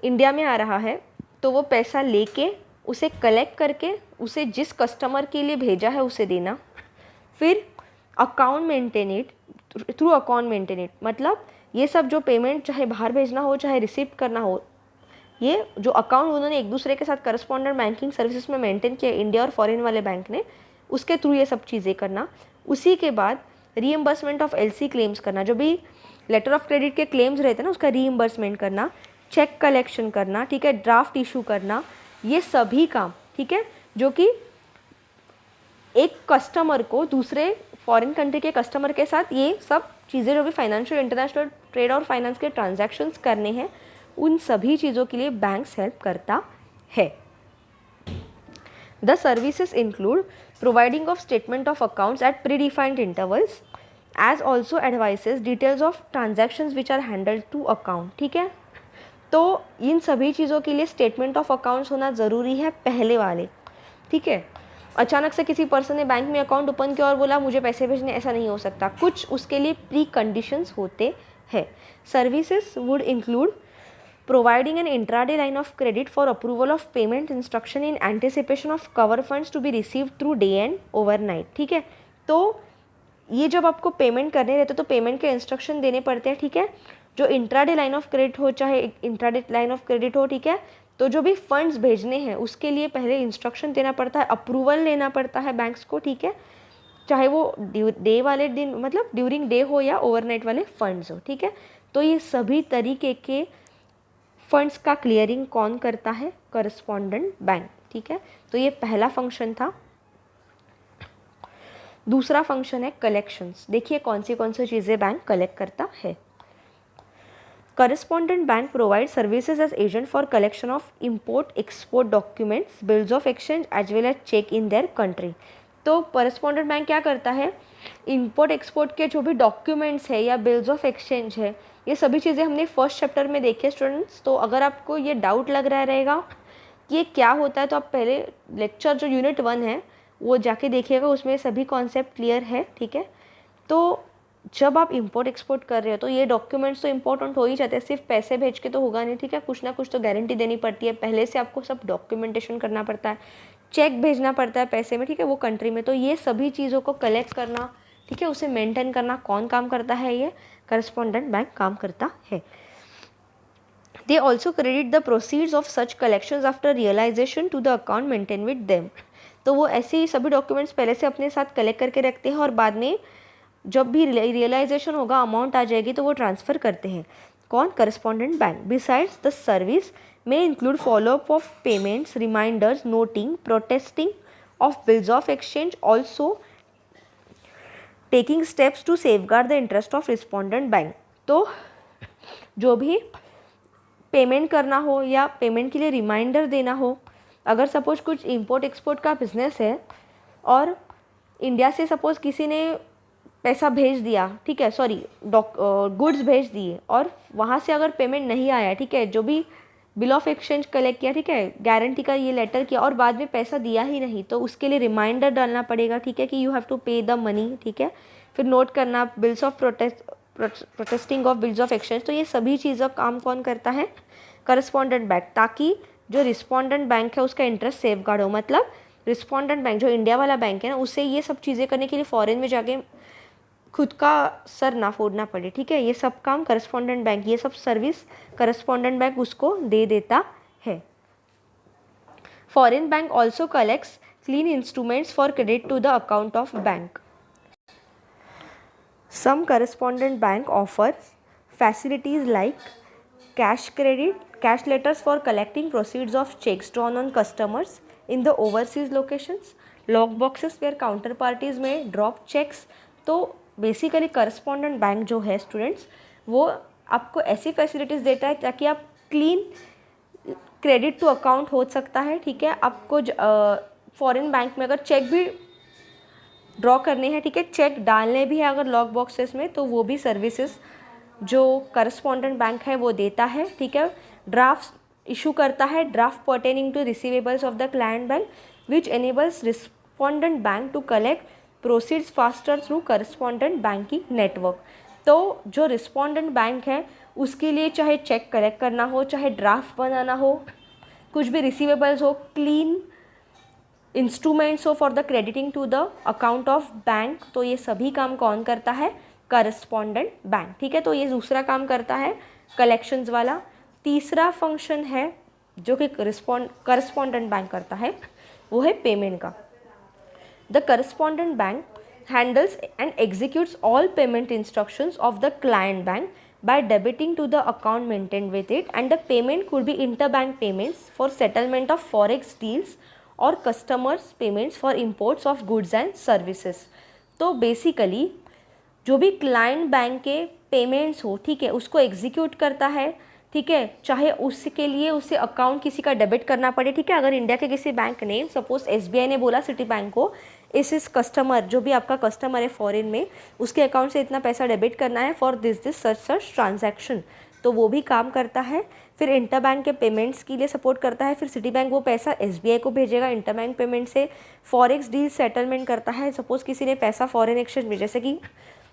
इंडिया में आ रहा है, तो वो पैसा लेके उसे कलेक्ट करके उसे जिस कस्टमर के लिए भेजा है उसे देना। फिर अकाउंट मेंटेनेट, थ्रू अकाउंट मेंटेनेट मतलब ये सब जो पेमेंट चाहे बाहर भेजना हो चाहे रिसीव करना हो, ये जो अकाउंट उन्होंने एक दूसरे के साथ करस्पॉन्डेंट बैंकिंग सर्विसेज में मेंटेन किया इंडिया और फॉरेन वाले बैंक ने, उसके थ्रू ये सब चीज़ें करना। उसी के बाद रीइंबर्समेंट ऑफ एलसी क्लेम्स करना, जो भी लेटर ऑफ क्रेडिट के क्लेम्स रहते हैं ना उसका रीइंबर्समेंट करना, चेक कलेक्शन करना, ठीक है, ड्राफ्ट इशू करना, ये सभी काम, ठीक है, जो कि एक कस्टमर को दूसरे फॉरेन कंट्री के कस्टमर के साथ ये सब चीज़ें जो भी फाइनेंशियल इंटरनेशनल ट्रेड और फाइनेंस के ट्रांजैक्शंस करने हैं उन सभी चीज़ों के लिए बैंक्स हेल्प करता है। The services include providing of statement of accounts at predefined intervals as also advices details of transactions which are handled to account. ठीक है, तो इन सभी चीज़ों के लिए स्टेटमेंट ऑफ अकाउंट्स होना ज़रूरी है पहले वाले। ठीक है, अचानक से किसी पर्सन ने बैंक में अकाउंट ओपन किया और बोला मुझे पैसे भेजने, ऐसा नहीं हो सकता, कुछ उसके लिए प्री कंडीशंस होते हैं। Services would include providing an intraday line of credit for approval of payment instruction in anticipation of cover funds to be received through day and overnight। ठीक है, तो ये जब आपको पेमेंट करने रहते तो पेमेंट के इंस्ट्रक्शन देने पड़ते हैं, ठीक है, जो इंट्राडे लाइन ऑफ क्रेडिट हो चाहे इंट्राडे लाइन ऑफ क्रेडिट हो, ठीक है, तो जो भी फंड्स भेजने हैं उसके लिए पहले इंस्ट्रक्शन देना पड़ता है, अप्रूवल लेना पड़ता है बैंक्स को, ठीक है, चाहे वो डे वाले दिन मतलब ड्यूरिंग डे हो या ओवरनाइट वाले फंड्स हो, ठीक है। तो ये सभी तरीके के फंड्स का क्लियरिंग कौन करता है? करस्पॉन्डेंट बैंक, ठीक है। तो ये पहला फंक्शन था। दूसरा फंक्शन है कलेक्शंस। देखिए कौन सी चीज़ें बैंक कलेक्ट करता है। Correspondent bank provide services as agent for collection of import export documents, bills of exchange as well as cheque in their country. तो करस्पॉन्डेंट बैंक क्या करता है? इंपोर्ट एक्सपोर्ट के जो भी डॉक्यूमेंट्स है या बिल्स ऑफ एक्सचेंज है, ये सभी चीज़ें हमने फर्स्ट चैप्टर में देखी है स्टूडेंट्स। तो अगर आपको ये डाउट लग रहा रहेगा कि ये क्या होता है, तो आप पहले लेक्चर जो यूनिट 1 है वो जाके देखिएगा, उसमें सभी कॉन्सेप्ट क्लियर है, ठीक है। तो जब आप इंपोर्ट एक्सपोर्ट कर रहे हो तो ये डॉक्यूमेंट्स तो इंपॉर्टेंट हो ही जाते हैं, सिर्फ पैसे भेज के तो होगा नहीं, ठीक है, कुछ ना कुछ तो गारंटी देनी पड़ती है, पहले से आपको सब डॉक्यूमेंटेशन करना पड़ता है, चेक भेजना पड़ता है पैसे में, ठीक है, वो कंट्री में। तो ये सभी चीज़ों को कलेक्ट करना, ठीक है, उसे मेंटेन करना कौन काम करता है? ये करस्पॉन्डेंट बैंक काम करता है। They also credit the proceeds of such collections after realisation to the account maintain with them. तो वो ऐसे ही सभी डॉक्यूमेंट्स पहले से अपने साथ कलेक्ट करके रखते हैं और बाद में जब भी रियलाइजेशन होगा, अमाउंट आ जाएगी, तो वो ट्रांसफ़र करते हैं। कौन? Correspondent bank. Besides the service may include follow-up of payments, reminders, noting, protesting of bills of exchange, also taking steps to safeguard the interest of respondent bank। तो जो भी पेमेंट करना हो या पेमेंट के लिए रिमाइंडर देना हो, अगर सपोज कुछ इंपोर्ट एक्सपोर्ट का बिजनेस है और इंडिया से सपोज किसी ने पैसा भेज दिया, ठीक है, सॉरी गुड्स भेज दिए और वहाँ से अगर पेमेंट नहीं आया, ठीक है, जो भी बिल ऑफ एक्सचेंज कलेक्ट किया, ठीक है, गारंटी का ये लेटर किया और बाद में पैसा दिया ही नहीं, तो उसके लिए रिमाइंडर डालना पड़ेगा, ठीक है, कि यू हैव टू पे द मनी, ठीक है। फिर नोट करना bills of protesting of bills of exchange. तो ये सभी चीज़ों काम कौन करता है? करस्पॉन्डेंट बैंक, ताकि जो रिस्पॉन्डेंट बैंक है उसका इंटरेस्ट सेफ गार्ड हो। मतलब रिस्पॉन्डेंट बैंक जो इंडिया वाला बैंक है ना, उसे ये सब चीज़ें करने के लिए फॉरेन में जाके खुद का सर ना फोड़ना पड़े, ठीक है, ये सब काम करस्पॉन्डेंट बैंक, ये सब सर्विस करस्पॉन्डेंट बैंक उसको दे देता है। Foreign bank also collects clean instruments for credit to the account of bank. Some correspondent bank offers facilities like cash credit, cash letters for collecting proceeds of cheques drawn on customers in the overseas locations, lock boxes where counter parties may drop cheques. तो basically correspondent bank जो है students, वो आपको ऐसी facilities देता है ताकि आप क्लीन क्रेडिट टू अकाउंट हो सकता है, ठीक है। आपको फॉरेन बैंक में अगर चेक भी ड्रॉ करने हैं, ठीक है, चेक डालने भी है अगर लॉक बॉक्सेस में, तो वो भी सर्विसेज जो करस्पॉन्डेंट बैंक है वो देता है, ठीक है। ड्राफ्ट इशू करता है, draft pertaining to receivables of the client bank, which enables respondent bank to collect proceeds faster through correspondent banking network. तो जो रिस्पॉन्डेंट बैंक है उसके लिए चाहे चेक कलेक्ट करना हो, चाहे ड्राफ्ट बनाना हो, कुछ भी रिसीवेबल्स हो, क्लीन इंस्ट्रूमेंट्स हो for the crediting to the account of bank, तो ये सभी काम कौन करता है? करस्पॉन्डेंट बैंक, ठीक है। तो ये दूसरा काम करता है कलेक्शंस वाला। तीसरा फंक्शन है जो कि करस्पॉन्डेंट बैंक करता है, वो है पेमेंट का। The correspondent bank handles and executes all payment instructions of the client bank by debiting to the account maintained with it, and the payment could be interbank payments for settlement of forex deals or customers payments for imports of goods and services। तो basically जो भी client bank के payments हो, ठीक है, उसको execute करता है, ठीक है, चाहे उसके लिए उसे अकाउंट किसी का डेबिट करना पड़े, ठीक है। अगर इंडिया के किसी बैंक ने सपोज SBI ने बोला सिटी बैंक को इस कस्टमर, जो भी आपका कस्टमर है फॉरेन में, उसके अकाउंट से इतना पैसा डेबिट करना है फॉर दिस सच ट्रांजैक्शन, तो वो भी काम करता है। फिर इंटर बैंक के पेमेंट्स के लिए सपोर्ट करता है। फिर सिटी बैंक वो पैसा SBI को भेजेगा इंटर बैंक पेमेंट से। फॉरेक्स डील सेटलमेंट करता है। सपोज़ किसी ने पैसा फॉरेन एक्सचेंज में, जैसे कि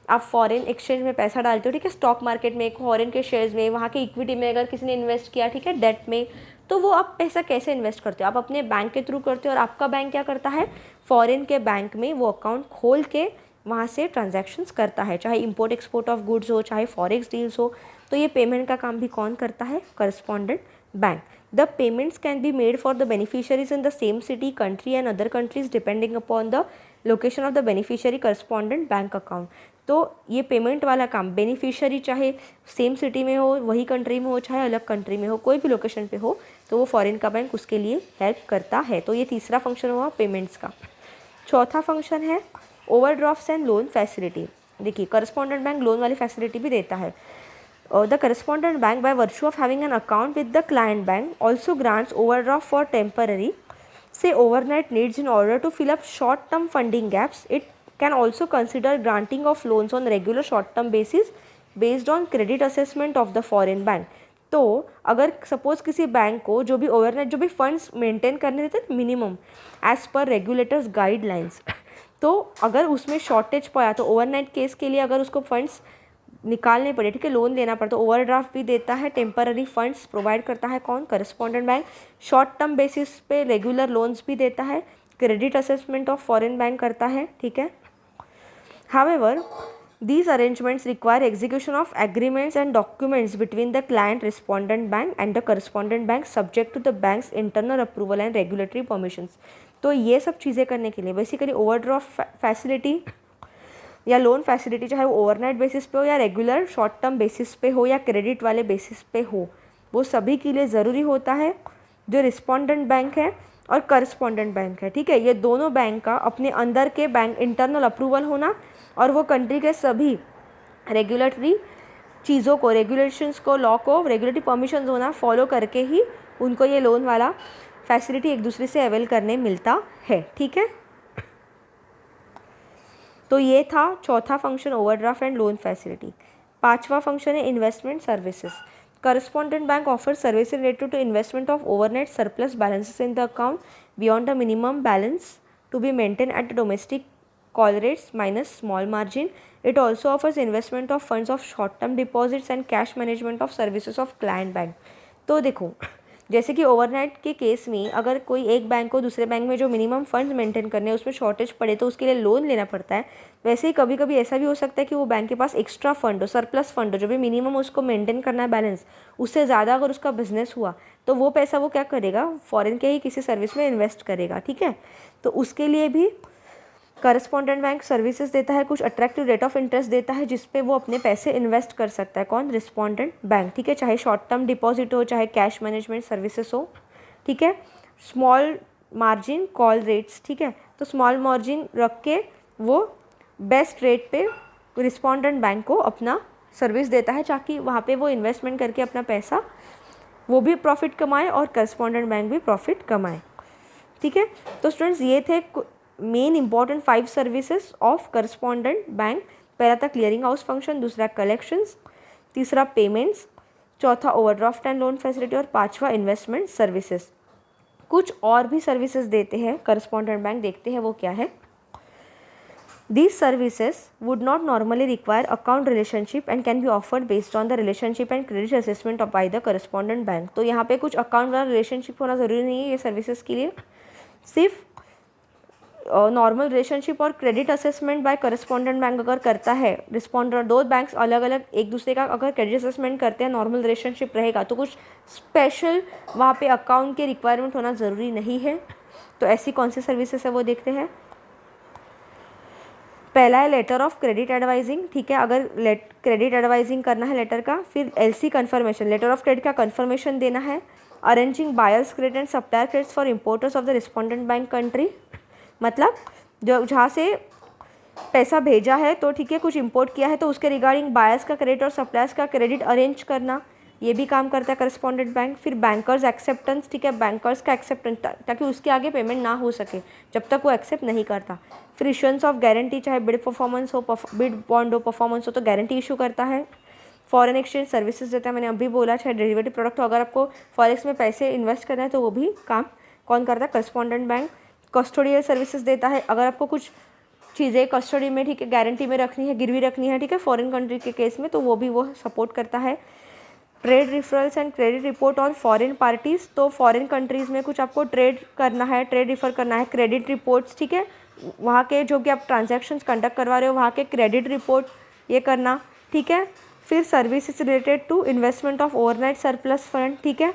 आप फॉरेन एक्सचेंज में पैसा डालते हो, ठीक है, स्टॉक मार्केट में, फॉरेन के शेयर्स में, वहाँ के इक्विटी में अगर किसी ने इन्वेस्ट किया, ठीक है, डेट में, तो वो आप पैसा कैसे इन्वेस्ट करते हो? आप अपने बैंक के थ्रू करते हो और आपका बैंक क्या करता है? फॉरेन के बैंक में वो अकाउंट खोल के वहाँ से ट्रांजैक्शंस करता है, चाहे इंपोर्ट एक्सपोर्ट ऑफ गुड्स हो, चाहे फॉरेक्स डील्स हो, तो ये पेमेंट का काम भी कौन करता है? Correspondent bank. The payments can be made for the beneficiaries in the same city, country and other countries depending upon the location of the beneficiary correspondent bank account. तो ये पेमेंट वाला काम बेनिफिशियरी चाहे सेम सिटी में हो, वही country में हो, चाहे अलग कंट्री में हो, कोई भी लोकेशन पे हो, तो वो फॉरेन का बैंक उसके लिए हेल्प करता है. तो ये तीसरा फंक्शन हुआ पेमेंट्स का. चौथा फंक्शन है ओवरड्राफ्ट्स एंड लोन फैसिलिटी. देखिए करस्पॉन्डेंट बैंक लोन वाली फैसिलिटी भी देता है. The correspondent bank, by virtue of having an account with the client bank, also grants overdraft for temporary, say overnight needs in order to fill up short-term funding gaps. It can also consider granting of loans on regular short-term basis based on credit assessment of the foreign bank. तो अगर suppose किसी bank को जो भी overnight जो भी funds maintain करने देते हैं minimum as per regulators guidelines, तो अगर उसमें शॉर्टेज पड़ा तो ओवरनाइट केस के लिए अगर उसको फंड्स निकालने पड़े, ठीक है, लोन लेना पड़ता, तो ओवरड्राफ्ट भी देता है, टेम्पररी फंड्स प्रोवाइड करता है कौन? Correspondent bank. Short term basis पे रेगुलर लोन्स भी देता है, credit assessment of foreign bank करता है, ठीक है. However these arrangements require execution of agreements and documents between the client respondent bank and the correspondent bank subject to the bank's internal approval and regulatory permissions. तो ये सब चीज़ें करने के लिए बेसिकली ओवरड्राफ्ट फैसिलिटी या लोन फैसिलिटी चाहे वो ओवरनाइट बेसिस पे हो या रेगुलर शॉर्ट टर्म बेसिस पे हो या क्रेडिट वाले बेसिस पे हो, वो सभी के लिए ज़रूरी होता है जो रिस्पॉन्डेंट बैंक है और करस्पॉन्डेंट बैंक है, ठीक है. ये दोनों बैंक का अपने अंदर के बैंक इंटरनल अप्रूवल होना और वो कंट्री के सभी रेगुलेटरी चीज़ों को, रेगुलेशंस को, लॉ को, रेगुलेटरी परमिशंस होना फॉलो करके ही उनको ये लोन वाला फैसिलिटी एक दूसरे से अवेल करने मिलता है, ठीक है. तो ये था चौथा function overdraft and loan facility. पांचवा फंक्शन है investment services. Correspondent bank offer service related to investment of overnight surplus balances in the account beyond the minimum balance to be maintain at domestic call rates minus small margin. It also offers investment of funds of short term deposits and cash management of services of client bank. तो देखो जैसे कि overnight के case में अगर कोई एक bank को दूसरे बैंक में जो मिनिमम फंड्स मेंटेन करने हैं उसमें शॉर्टेज पड़े तो उसके लिए लोन लेना पड़ता है, वैसे ही कभी कभी ऐसा भी हो सकता है कि वो बैंक के पास एक्स्ट्रा फंड हो, सरप्लस फंड हो, जो भी मिनिमम उसको मेंटेन करना है बैलेंस, उससे ज़्यादा अगर उसका बिजनेस हुआ तो वो पैसा वो क्या करेगा? फॉरेन के ही किसी सर्विस में इन्वेस्ट करेगा, ठीक है. तो उसके लिए भी करस्पॉन्डेंट बैंक सर्विसेज देता है, कुछ अट्रैक्टिव रेट ऑफ इंटरेस्ट देता है जिस पे वो अपने पैसे इन्वेस्ट कर सकता है. कौन? रिस्पॉन्डेंट बैंक, ठीक है. चाहे शॉर्ट टर्म डिपॉजिट हो, चाहे कैश मैनेजमेंट सर्विसेज हो, ठीक है. स्मॉल मार्जिन कॉल रेट्स, ठीक है. तो स्मॉल मार्जिन रख के वो बेस्ट रेट पे रिस्पॉन्डेंट बैंक को अपना सर्विस देता है ताकि वहाँ पे वो इन्वेस्टमेंट करके अपना पैसा वो भी प्रॉफिट कमाए और करस्पॉन्डेंट बैंक भी प्रॉफिट कमाए, ठीक है. तो स्टूडेंट्स ये थे main important 5 services of correspondent bank. पहला था क्लियरिंग हाउस फंक्शन, दूसरा कलेक्शंस, तीसरा पेमेंट्स, चौथा ओवरड्राफ्ट एंड लोन फैसिलिटी और पांचवा इन्वेस्टमेंट सर्विसेज. कुछ और भी सर्विसेज देते हैं करस्पॉन्डेंट बैंक, देखते हैं वो क्या है. These services would not normally require account relationship and can be offered based on the relationship and credit assessment by the correspondent bank. तो यहाँ पे कुछ अकाउंट वाला रिलेशनशिप होना ज़रूरी नहीं है ये सर्विसेज के लिए, सिर्फ नॉर्मल रिलेशनशिप और credit assessment bye correspondent bank अगर करता है, रिस्पॉन्डेंट दो बैंक्स अलग अलग एक दूसरे का अगर क्रेडिट असेसमेंट करते हैं, नॉर्मल रिलेशनशिप रहेगा तो कुछ स्पेशल वहाँ पे अकाउंट के रिक्वायरमेंट होना ज़रूरी नहीं है. तो ऐसी कौन सी सर्विसेज है वो देखते हैं. पहला है लेटर ऑफ क्रेडिट एडवाइजिंग, ठीक है. अगर क्रेडिट एडवाइजिंग करना है लेटर का, फिर LC confirmation, letter of credit का कन्फर्मेशन देना है. Arranging buyers credit and supplier credits for importers of the respondent bank country, मतलब जो जहाँ से पैसा भेजा है तो ठीक है कुछ इंपोर्ट किया है तो उसके रिगार्डिंग बायर्स का क्रेडिट और सप्लायर्स का क्रेडिट अरेंज करना, ये भी काम करता है करस्पॉन्डेंट बैंक. फिर बैंकर्स एक्सेप्टेंस, ठीक है, बैंकर्स का एक्सेप्टेंस ताकि उसके आगे पेमेंट ना हो सके जब तक वो एक्सेप्ट नहीं करता. फिर इशुएंस ऑफ गारंटी, चाहे बिड परफॉर्मेंस हो, बिड बॉन्ड हो, परफॉर्मेंस हो तो गारंटी इशू करता है. फॉरेन एक्सचेंज सर्विसेज देता है, मैंने अभी बोला, चाहे डेरिवेटिव प्रोडक्ट हो, अगर आपको फॉरेक्स में पैसे इन्वेस्ट करना है तो वो भी काम कौन करता है? Correspondent bank. कस्टोडियल सर्विसेज देता है, अगर आपको कुछ चीज़ें कस्टडी में, ठीक है, गारंटी में रखनी है, गिरवी रखनी है, ठीक है, फॉरेन कंट्री के केस में, तो वो भी वो सपोर्ट करता है. Trade रिफरल्स and credit report on foreign parties, तो फॉरेन कंट्रीज़ में कुछ आपको ट्रेड करना है, ट्रेड रिफर करना है, क्रेडिट रिपोर्ट्स, ठीक है, वहाँ के जो कि आप ट्रांजैक्शंस कंडक्ट करवा रहे हो वहाँ के क्रेडिट रिपोर्ट ये करना, ठीक है. फिर services related to investment of overnight surplus fund, ठीक है,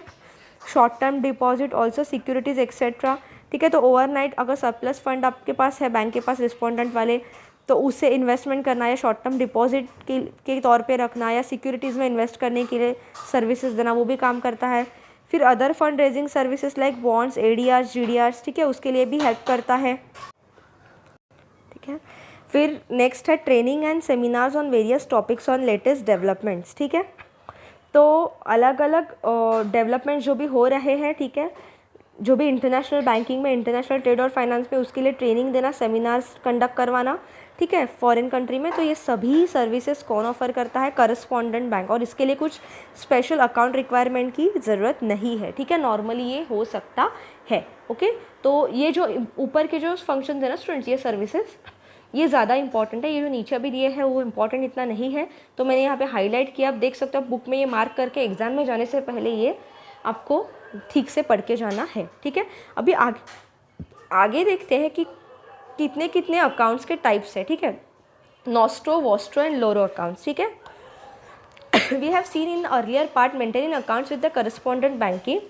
short term deposit also securities etcetera, ठीक है। तो ओवरनाइट अगर सरप्लस फंड आपके पास है बैंक के पास रिस्पोंडेंट वाले, तो उससे इन्वेस्टमेंट करना या शॉर्ट टर्म डिपॉजिट के तौर पे रखना या सिक्योरिटीज़ में इन्वेस्ट करने के लिए सर्विसेज देना, वो भी काम करता है। फिर other fund raising services like bonds, ADRs, GDRs, ठीक है, उसके लिए भी हेल्प करता है, ठीक है। फिर नेक्स्ट है training and seminars on various topics on latest developments, ठीक है। तो अलग अलग डेवलपमेंट जो भी हो रहे हैं, ठीक है, जो भी इंटरनेशनल बैंकिंग में, इंटरनेशनल ट्रेड और फाइनेंस में, उसके लिए ट्रेनिंग देना, सेमिनार्स कंडक्ट करवाना, ठीक है, फॉरेन कंट्री में। तो ये सभी सर्विसेज कौन ऑफर करता है? Correspondent bank. और इसके लिए कुछ स्पेशल अकाउंट रिक्वायरमेंट की ज़रूरत नहीं है, ठीक है, नॉर्मली ये हो सकता है। ओके, तो ये जो ऊपर के जो फंक्शन है ना स्टूडेंट्स, ये सर्विसेज ये ज़्यादा इंपॉर्टेंट है। ये जो नीचे अभी दिए हैं वो इंपॉर्टेंट इतना नहीं है, तो मैंने यहाँ पे हाईलाइट किया। आप देख सकते हो बुक में ये मार्क करके एग्जाम में जाने से पहले ये आपको ठीक से पढ़ के जाना है, ठीक है। अभी आगे देखते हैं कि कितने कितने अकाउंट्स के टाइप्स है, ठीक है, nostro, Vostro and loro accounts, ठीक है। We have seen in earlier part maintaining accounts with the correspondent banking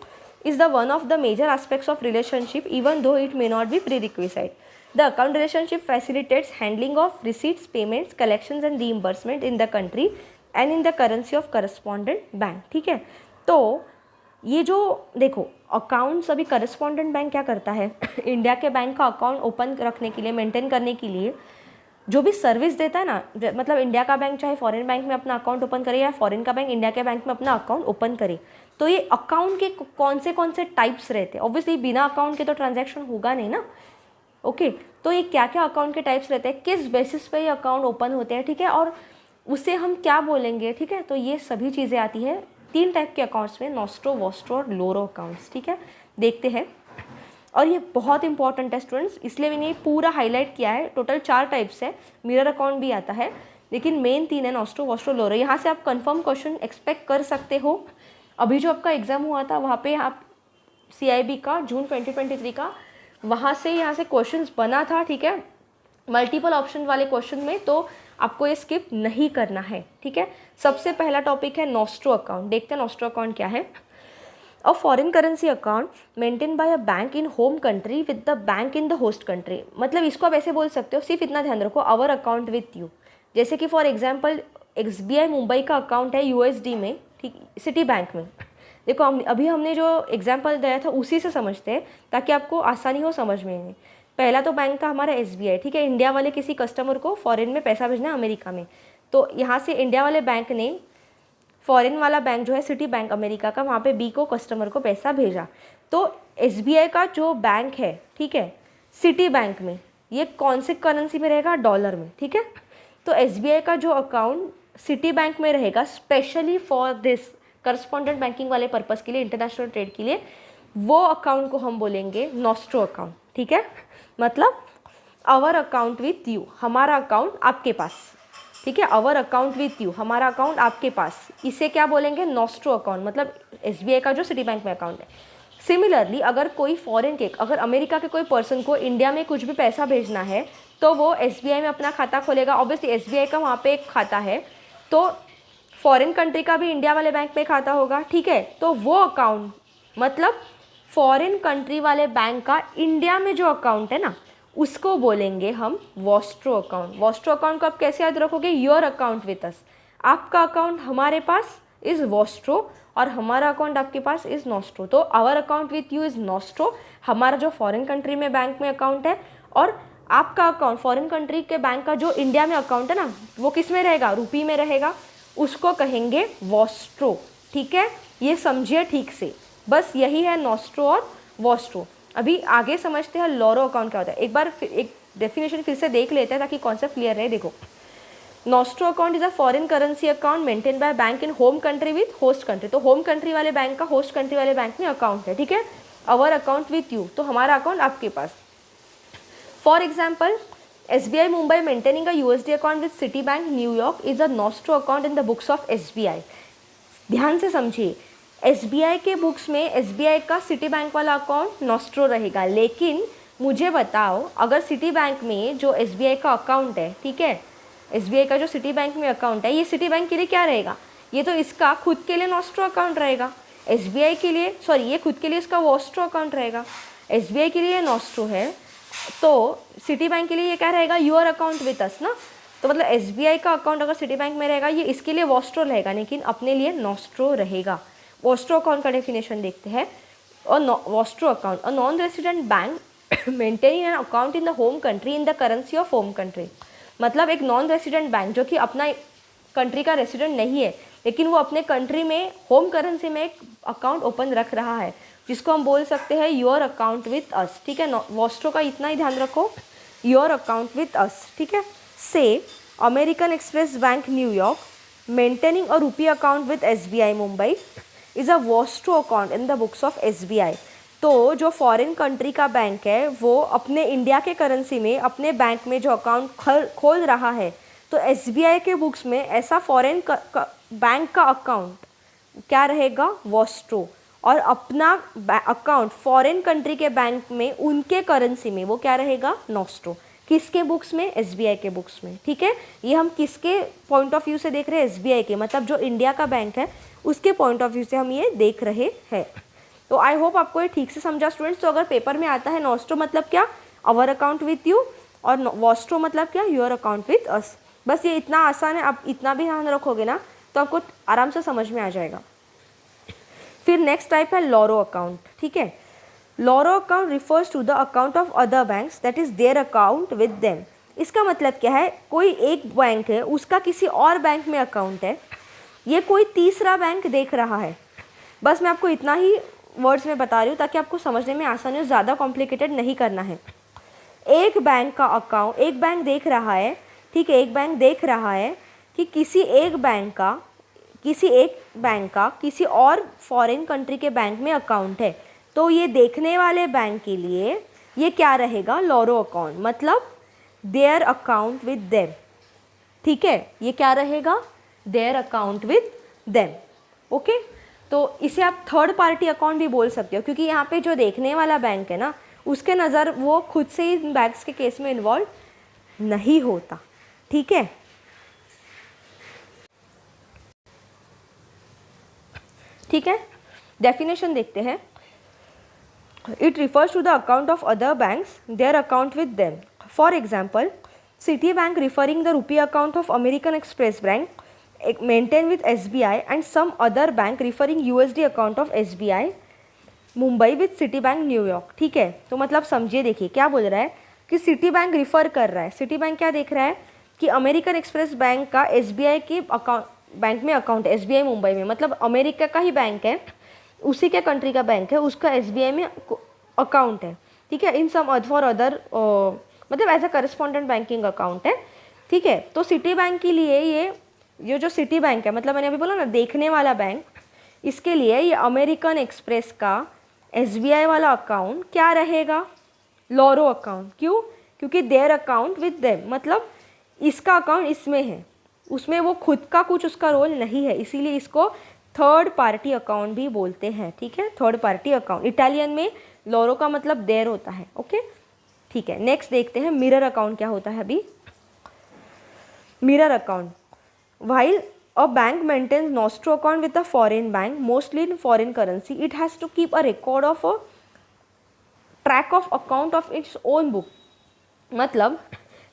is the one of the major aspects of relationship, even though it may not be prerequisite. The account relationship facilitates handling of receipts, payments, collections and reimbursement in the country and in the currency of correspondent bank, ठीक है। तो ये जो देखो accounts, अभी correspondent bank क्या करता है इंडिया के बैंक का अकाउंट ओपन रखने के लिए, मेंटेन करने के लिए जो भी सर्विस देता है ना, मतलब इंडिया का बैंक चाहे फॉरेन बैंक में अपना अकाउंट ओपन करे या फॉरेन का बैंक इंडिया के बैंक में अपना अकाउंट ओपन करे, तो ये अकाउंट के कौन से टाइप्स रहते हैं। ऑब्वियसली बिना अकाउंट के तो ट्रांजैक्शन होगा नहीं ना। ओके, तो ये क्या क्या अकाउंट के टाइप्स रहते हैं, किस बेसिस पे ये अकाउंट ओपन होते हैं, ठीक है, और उसे हम क्या बोलेंगे, ठीक है। तो ये सभी चीज़ें आती है 3 टाइप के अकाउंट्स में, नॉस्ट्रो, वॉस्ट्रो और लोरो अकाउंट्स, ठीक है, देखते हैं। और ये बहुत इंपॉर्टेंट है स्टूडेंट्स, इसलिए मैंने ये पूरा हाईलाइट किया है। टोटल 4 टाइप्स है, मिरर अकाउंट भी आता है, लेकिन मेन 3 है, नॉस्ट्रो, वॉस्ट्रो, लोरो। यहाँ से आप कंफर्म क्वेश्चन एक्सपेक्ट कर सकते हो। अभी जो आपका एग्जाम हुआ था वहाँ पे आप CIB का जून 2023 का, वहाँ से यहाँ से क्वेश्चंस बना था, ठीक है, मल्टीपल ऑप्शन वाले क्वेश्चन में, तो आपको ये स्किप नहीं करना है, ठीक है। सबसे पहला टॉपिक है नॉस्ट्रो अकाउंट। देखते हैं नॉस्ट्रो अकाउंट क्या है। A foreign currency account maintain by a bank in home country with the bank in the host country. मतलब इसको आप ऐसे बोल सकते हो, सिर्फ इतना ध्यान रखो, आवर अकाउंट विथ यू। जैसे कि फॉर एग्जाम्पल SBI मुंबई का अकाउंट है USD में, ठीक, सिटी बैंक में। देखो अभी हमने जो एग्जाम्पल दिया था उसी से समझते हैं ताकि आपको आसानी हो समझ में। पहला तो बैंक था हमारा SBI, ठीक है, इंडिया वाले किसी कस्टमर को फॉरेन में पैसा भेजना है अमेरिका में, तो यहाँ से इंडिया वाले बैंक ने फॉरेन वाला बैंक जो है सिटी बैंक अमेरिका का, वहाँ पे B को कस्टमर को पैसा भेजा। तो SBI का जो बैंक है, ठीक है, सिटी बैंक में, ये कौन से करेंसी में रहेगा? डॉलर में, ठीक है। तो SBI का जो अकाउंट सिटी बैंक में रहेगा specially for this correspondent banking वाले पर्पस के लिए, इंटरनेशनल ट्रेड के लिए, वो अकाउंट को हम बोलेंगे नॉस्ट्रो अकाउंट, ठीक है। मतलब आवर अकाउंट विथ यू, हमारा अकाउंट आपके पास, ठीक है, आवर अकाउंट विथ यू, हमारा अकाउंट आपके पास, इसे क्या बोलेंगे? Nostro account. मतलब SBI का जो सिटी बैंक में अकाउंट है। सिमिलरली अगर कोई फॉरेन के, अगर अमेरिका के कोई पर्सन को इंडिया में कुछ भी पैसा भेजना है तो वो SBI में अपना खाता खोलेगा। ऑब्वियसली SBI का वहाँ पे एक खाता है, तो फॉरेन कंट्री का भी इंडिया वाले बैंक में खाता होगा, ठीक है। तो वो अकाउंट मतलब फॉरेन कंट्री वाले बैंक का इंडिया में जो अकाउंट है ना, उसको बोलेंगे हम वॉस्ट्रो अकाउंट। वॉस्ट्रो अकाउंट को आप कैसे याद रखोगे? योर अकाउंट विथ अस, आपका अकाउंट हमारे पास इज़ वॉस्ट्रो और हमारा अकाउंट आपके पास इज़ नॉस्ट्रो। तो our account with you is nostro, हमारा जो फॉरेन कंट्री में बैंक में अकाउंट है, और आपका अकाउंट फॉरेन कंट्री के बैंक का जो इंडिया में अकाउंट है ना, वो किस में रहेगा? रुपी में रहेगा, उसको कहेंगे वॉस्ट्रो, ठीक है। ये समझिए ठीक से, बस यही है नॉस्ट्रो और वॉस्ट्रो। अभी आगे समझते हैं लोरो अकाउंट क्या होता है। एक बार एक डेफिनेशन फिर से देख लेते हैं ताकि कॉन्सेप्ट क्लियर रहे। देखो, nostro account is a foreign currency account maintain by bank in home country with host country. तो होम कंट्री वाले बैंक का होस्ट कंट्री वाले बैंक में अकाउंट है, ठीक है। आवर अकाउंट विथ यू, तो हमारा अकाउंट आपके पास। For example SBI Mumbai maintaining a USD account with city bank New York is a nostro account in the books of SBI। ध्यान से समझिए, SBI के बुक्स में SBI का सिटी बैंक वाला अकाउंट नॉस्ट्रो रहेगा। लेकिन मुझे बताओ, अगर सिटी बैंक में जो SBI का अकाउंट है, ठीक है, एसबीआई का जो सिटी बैंक में अकाउंट है, ये सिटी बैंक के लिए क्या रहेगा, ये तो इसका खुद के लिए नॉस्ट्रो अकाउंट रहेगा। एसबीआई के लिए, सॉरी, ये खुद के लिए इसका वॉस्ट्रो अकाउंट रहेगा। एसबीआई के लिए ये नॉस्ट्रो है, तो सिटी बैंक के लिए ये क्या रहेगा, योर अकाउंट विथ अस ना। तो मतलब एसबीआई का अकाउंट अगर सिटी बैंक में रहेगा, ये इसके लिए वॉस्ट्रो रहेगा, लेकिन अपने लिए नॉस्ट्रो रहेगा। वॉस्ट्रो अकाउंट का डेफिनेशन देखते हैं। और Vostro account, a non resident bank maintaining an account in the home country in the currency of home country. मतलब एक नॉन रेसिडेंट बैंक जो कि अपना कंट्री का रेसिडेंट नहीं है, लेकिन वो अपने कंट्री में होम करेंसी में एक अकाउंट ओपन रख रहा है, जिसको हम बोल सकते हैं योर अकाउंट विथ अस। ठीक है, वॉस्ट्रो का इतना ही ध्यान रखो, योर अकाउंट विथ अस। ठीक है, से American Express bank New York maintaining a rupee account with SBI Mumbai is a Vostro account in the books of SBI. तो जो फॉरेन कंट्री का बैंक है वो अपने इंडिया के करेंसी में अपने बैंक में जो अकाउंट खोल रहा है, तो एसबीआई के बुक्स में ऐसा फॉरेन बैंक का अकाउंट क्या रहेगा, वॉस्ट्रो। और अपना अकाउंट फॉरेन कंट्री के बैंक में उनके करेंसी में वो क्या रहेगा, नॉस्ट्रो। किसके बुक्स में, एसबीआई के बुक्स में। ठीक है, ये हम किसके पॉइंट ऑफ व्यू से देख रहे हैं, एसबीआई के, मतलब जो इंडिया का बैंक है उसके पॉइंट ऑफ व्यू से हम ये देख रहे हैं। तो आई होप आपको ये ठीक से समझा स्टूडेंट्स। तो अगर पेपर में आता है नॉस्ट्रो मतलब क्या, अवर अकाउंट विथ यू, और वॉस्ट्रो मतलब क्या, योर अकाउंट विथ अस। बस ये इतना आसान है, आप इतना भी ध्यान रखोगे ना तो आपको आराम से समझ में आ जाएगा। फिर नेक्स्ट टाइप है लॉरो अकाउंट। ठीक है, loro account refers to the account of other banks that is their account with them. इसका मतलब क्या है, कोई एक बैंक है उसका किसी और बैंक में अकाउंट है, ये कोई तीसरा बैंक देख रहा है। बस मैं आपको इतना ही वर्ड्स में बता रही हूँ ताकि आपको समझने में आसानी हो, ज़्यादा कॉम्प्लिकेटेड नहीं करना है। एक बैंक का अकाउंट, एक बैंक देख रहा है, ठीक है, एक बैंक देख रहा है कि किसी एक बैंक का किसी और फॉरेन कंट्री के बैंक में अकाउंट है, तो ये देखने वाले बैंक के लिए ये क्या रहेगा, लॉरो अकाउंट, मतलब देयर अकाउंट विद देम। ठीक है, ये क्या रहेगा, there account with them. Okay, तो इसे आप थर्ड पार्टी अकाउंट भी बोल सकते हो, क्योंकि यहाँ पे जो देखने वाला बैंक है ना, उसके नज़र वो खुद से ही इन बैंक्स के केस में इन्वॉल्व नहीं होता। ठीक है, ठीक है, डेफिनेशन देखते हैं। It refers to the account of other banks, their account with them. For example, Citi bank referring the rupee account of American Express bank maintained with SBI and some other bank referring USD account of SBI Mumbai with city bank New York. ठीक है, तो मतलब समझिए, देखिए क्या बोल रहा है कि सिटी बैंक रिफ़र कर रहा है, सिटी बैंक क्या देख रहा है कि अमेरिकन एक्सप्रेस बैंक का SBI के अकाउंट बैंक में अकाउंट है, SBI मुंबई में, मतलब अमेरिका का ही बैंक है, उसी के कंट्री का बैंक है, उसका SBI में अकाउंट है। ठीक है, इन सम फॉर अदर मतलब as a correspondent banking account है। ठीक है, तो सिटी बैंक के लिए ये जो सिटी बैंक है, मतलब मैंने अभी बोला ना देखने वाला बैंक, इसके लिए ये अमेरिकन एक्सप्रेस का SBI वाला अकाउंट क्या रहेगा, लॉरो अकाउंट। क्यों, क्योंकि देयर अकाउंट विद देम, मतलब इसका अकाउंट इसमें है, उसमें वो खुद का कुछ उसका रोल नहीं है, इसीलिए इसको थर्ड पार्टी अकाउंट भी बोलते हैं। ठीक है, थर्ड पार्टी अकाउंट, इटालियन में लॉरो का मतलब देयर होता है। ओके, ठीक है, नेक्स्ट देखते हैं मिरर अकाउंट क्या होता है। अभी mirror account, while a bank maintains nostro account with a foreign bank, mostly in foreign currency, it has to keep a record of a track of account of its own book। मतलब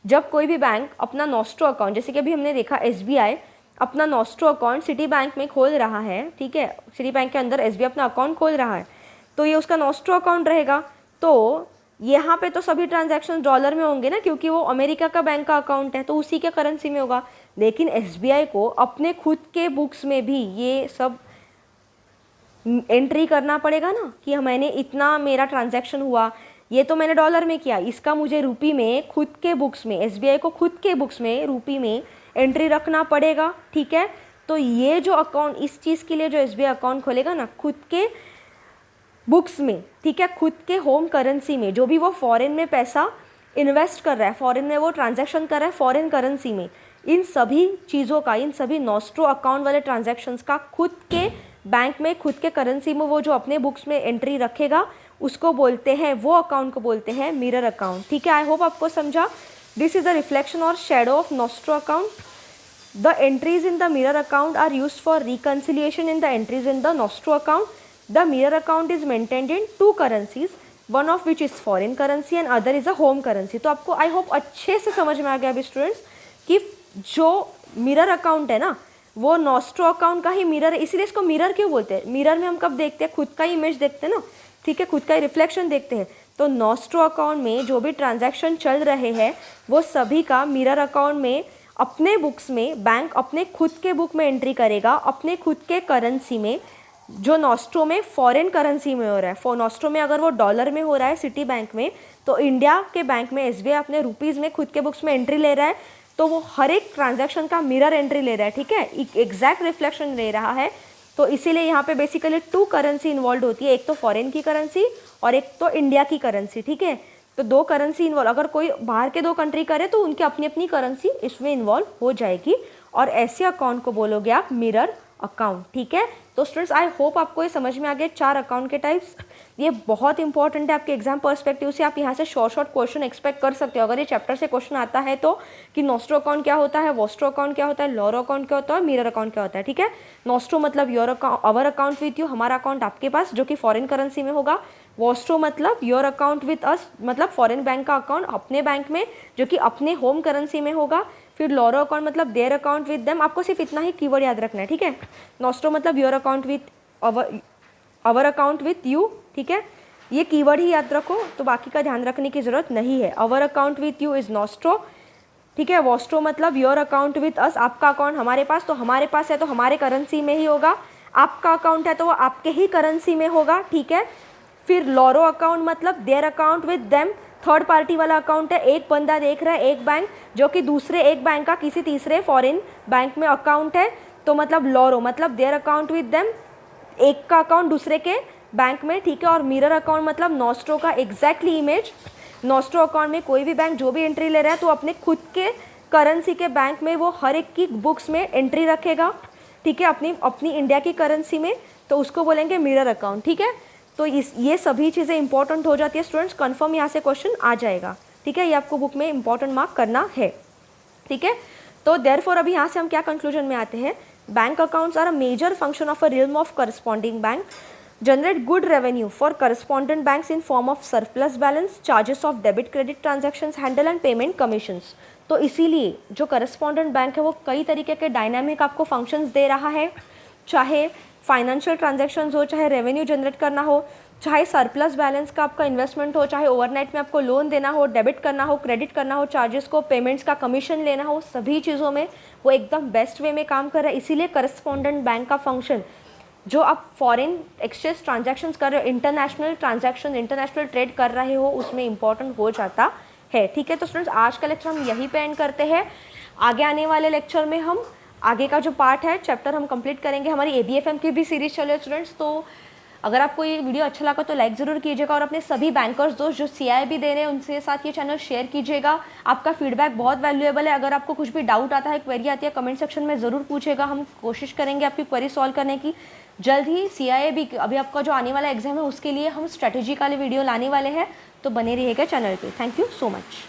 जब कोई भी bank अपना nostro account, जैसे कि अभी हमने देखा SBI अपना नॉस्ट्रो अकाउंट सिटी बैंक में खोल रहा है, ठीक है, सिटी बैंक के अंदर SBI अपना अकाउंट खोल रहा है, तो ये उसका नॉस्ट्रो अकाउंट रहेगा। तो यहाँ पे तो सभी ट्रांजैक्शन डॉलर में होंगे ना, क्योंकि वो अमेरिका का बैंक का अकाउंट है, तो उसी के करेंसी में होगा। लेकिन SBI को अपने खुद के बुक्स में भी ये सब एंट्री करना पड़ेगा ना कि मैंने इतना, मेरा ट्रांजैक्शन हुआ, ये तो मैंने डॉलर में किया, इसका मुझे रुपी में खुद के बुक्स में, SBI को खुद के बुक्स में रुपी में एंट्री रखना पड़ेगा। ठीक है, तो ये जो अकाउंट, इस चीज़ के लिए जो SBI अकाउंट खोलेगा ना खुद के बुक्स में, ठीक है, खुद के होम करेंसी में, जो भी वो फॉरेन में पैसा इन्वेस्ट कर रहा है, फॉरेन में वो ट्रांजैक्शन कर रहा है फॉरेन करेंसी में, इन सभी चीज़ों का, इन सभी नॉस्ट्रो अकाउंट वाले ट्रांजैक्शंस का खुद के बैंक में, खुद के करेंसी में वो जो अपने बुक्स में एंट्री रखेगा, उसको बोलते हैं, वो अकाउंट को बोलते हैं मिरर अकाउंट। ठीक है, आई होप आपको समझा। दिस इज अ रिफ्लेक्शन और shadow of nostro account. The entries in the mirror account are used for reconciliation in the entries in the nostro account. The mirror account is maintained in two currencies, one of which is foreign currency and other is a home currency. तो आपको I hope अच्छे से समझ में आ गया अभी students कि जो मिरर अकाउंट है ना वो नॉस्ट्रो अकाउंट का ही मिरर है. इसीलिए इसको मिरर क्यों बोलते हैं? मिरर में हम कब देखते हैं? खुद का ही इमेज देखते हैं ना, ठीक है, खुद का ही रिफ्लेक्शन देखते हैं. तो नॉस्ट्रो अकाउंट में जो भी ट्रांजैक्शन चल रहे हैं वो सभी का मिरर अकाउंट में अपने बुक्स में बैंक अपने खुद के बुक में एंट्री करेगा अपने खुद के करेंसी में, जो नॉस्ट्रो में फॉरेन करेंसी में हो रहा है. नॉस्ट्रो में अगर वो डॉलर में हो रहा है सिटी बैंक में, तो इंडिया के बैंक में एसबीआई अपने रुपीज़ में खुद के बुक्स में एंट्री ले रहा है, तो वो हर एक ट्रांजैक्शन का मिरर एंट्री ले रहा है, ठीक है, एग्जैक्ट रिफ्लेक्शन ले रहा है. तो इसीलिए यहाँ पे बेसिकली टू करेंसी इन्वॉल्व होती है, एक तो फॉरेन की करेंसी और एक तो इंडिया की करेंसी, ठीक है. तो दो करेंसी इन्वॉल्व, अगर कोई बाहर के दो कंट्री करे तो उनकी अपनी अपनी करेंसी इसमें इन्वॉल्व हो जाएगी और ऐसे अकाउंट को बोलोगे आप मिरर अकाउंट, ठीक है. तो स्टूडेंट्स आई होप आपको ये समझ में आ गया 4 अकाउंट के टाइप्स. ये बहुत इंपॉर्टेंट है आपके एग्जाम पर्सपेक्टिव से. आप यहाँ से शॉर्ट क्वेश्चन एक्सपेक्ट कर सकते हो अगर ये चैप्टर से क्वेश्चन आता है तो, कि नॉस्ट्रो अकाउंट क्या होता है, वोस्ट्रो अकाउंट क्या होता है, लॉरो अकाउंट क्या होता है और मिरर अकाउंट क्या होता है, ठीक है. नॉस्ट्रो मतलब your account, our account with you, हमारा अकाउंट आपके पास जो कि फॉरेन करेंसी में होगा. वोस्ट्रो मतलब योर अकाउंट विथ अस, मतलब फॉरेन बैंक का अकाउंट अपने बैंक में जो कि अपने होम करेंसी में होगा. फिर लॉरो अकाउंट मतलब देयर अकाउंट विद देम. आपको सिर्फ इतना ही कीवर्ड याद रखना है, ठीक है. नॉस्ट्रो मतलब your account with our account with you, ठीक है. ये कीवर्ड ही याद रखो, तो बाकी का ध्यान रखने की जरूरत नहीं है. Our account with you is nostro, ठीक है. वोस्ट्रो मतलब योर अकाउंट विथ अस, आपका अकाउंट हमारे पास, तो हमारे पास है तो हमारे करेंसी में ही होगा. आपका अकाउंट है तो वो आपके ही करेंसी में होगा, ठीक है. फिर लॉरो अकाउंट मतलब there account with them, third party वाला अकाउंट है. एक बंदा देख रहा है, एक बैंक जो कि दूसरे एक बैंक का किसी तीसरे फॉरेन बैंक में अकाउंट है, तो मतलब लॉरो मतलब देयर अकाउंट विद देम, एक का अकाउंट दूसरे के बैंक में, ठीक है. और मिरर अकाउंट मतलब नॉस्ट्रो का एग्जैक्टली इमेज. नॉस्ट्रो अकाउंट में कोई भी बैंक जो भी एंट्री ले रहा है तो अपने खुद के करेंसी के बैंक में वो हर एक की बुक्स में एंट्री रखेगा, ठीक है, अपनी इंडिया की करेंसी में, तो उसको बोलेंगे मिरर अकाउंट, ठीक है. तो ये सभी चीज़ें इंपॉर्टेंट हो जाती है स्टूडेंट्स. कंफर्म यहाँ से क्वेश्चन आ जाएगा, ठीक है. ये आपको बुक में इंपॉर्टेंट मार्क करना है, ठीक है. तो देयरफॉर अभी यहाँ से हम क्या कंक्लूजन में आते हैं? Bank accounts are a major function of a realm of corresponding bank, generate good revenue for correspondent banks in form of surplus balance, charges of debit credit transactions handle and payment commissions. तो इसीलिए जो correspondent bank है वो कई तरीके के dynamic आपको functions दे रहा है, चाहे फाइनेंशियल ट्रांजैक्शंस हो, चाहे रेवेन्यू जनरेट करना हो, चाहे सरप्लस बैलेंस का आपका इन्वेस्टमेंट हो, चाहे ओवरनाइट में आपको लोन देना हो, डेबिट करना हो, क्रेडिट करना हो, चार्जेस को, पेमेंट्स का कमीशन लेना हो, सभी चीज़ों में वो एकदम बेस्ट वे में काम कर रहा है. इसीलिए करस्पॉन्डेंट बैंक का फंक्शन, जो आप फॉरेन एक्सचेंज ट्रांजैक्शंस कर रहे हो, इंटरनेशनल ट्रांजैक्शन, इंटरनेशनल ट्रेड कर रहे हो, उसमें इंपॉर्टेंट हो जाता है, ठीक है. तो स्टूडेंट्स आज का लेक्चर हम यहीं पे एंड करते हैं. आगे आने वाले लेक्चर में हम आगे का जो पार्ट है चैप्टर हम कंप्लीट करेंगे. हमारी ABFM की भी सीरीज चले स्टूडेंट्स. तो अगर आपको ये वीडियो अच्छा लगा तो लाइक ज़रूर कीजिएगा और अपने सभी बैंकर्स दोस्त जो CIB दे रहे हैं उनके साथ ये चैनल शेयर कीजिएगा. आपका फीडबैक बहुत वैल्यूएबल है. अगर आपको कुछ भी डाउट आता है, क्वेरी आती है, कमेंट सेक्शन में ज़रूर पूछेगा. हम कोशिश करेंगे आपकी क्वेरी सॉल्व करने की. जल्द ही CIB अभी आपका जो आने वाला एग्जाम है उसके लिए हम स्ट्रेटेजी वाले वीडियो लाने वाले हैं, तो बने रहिएगा चैनल पे. Thank you so much.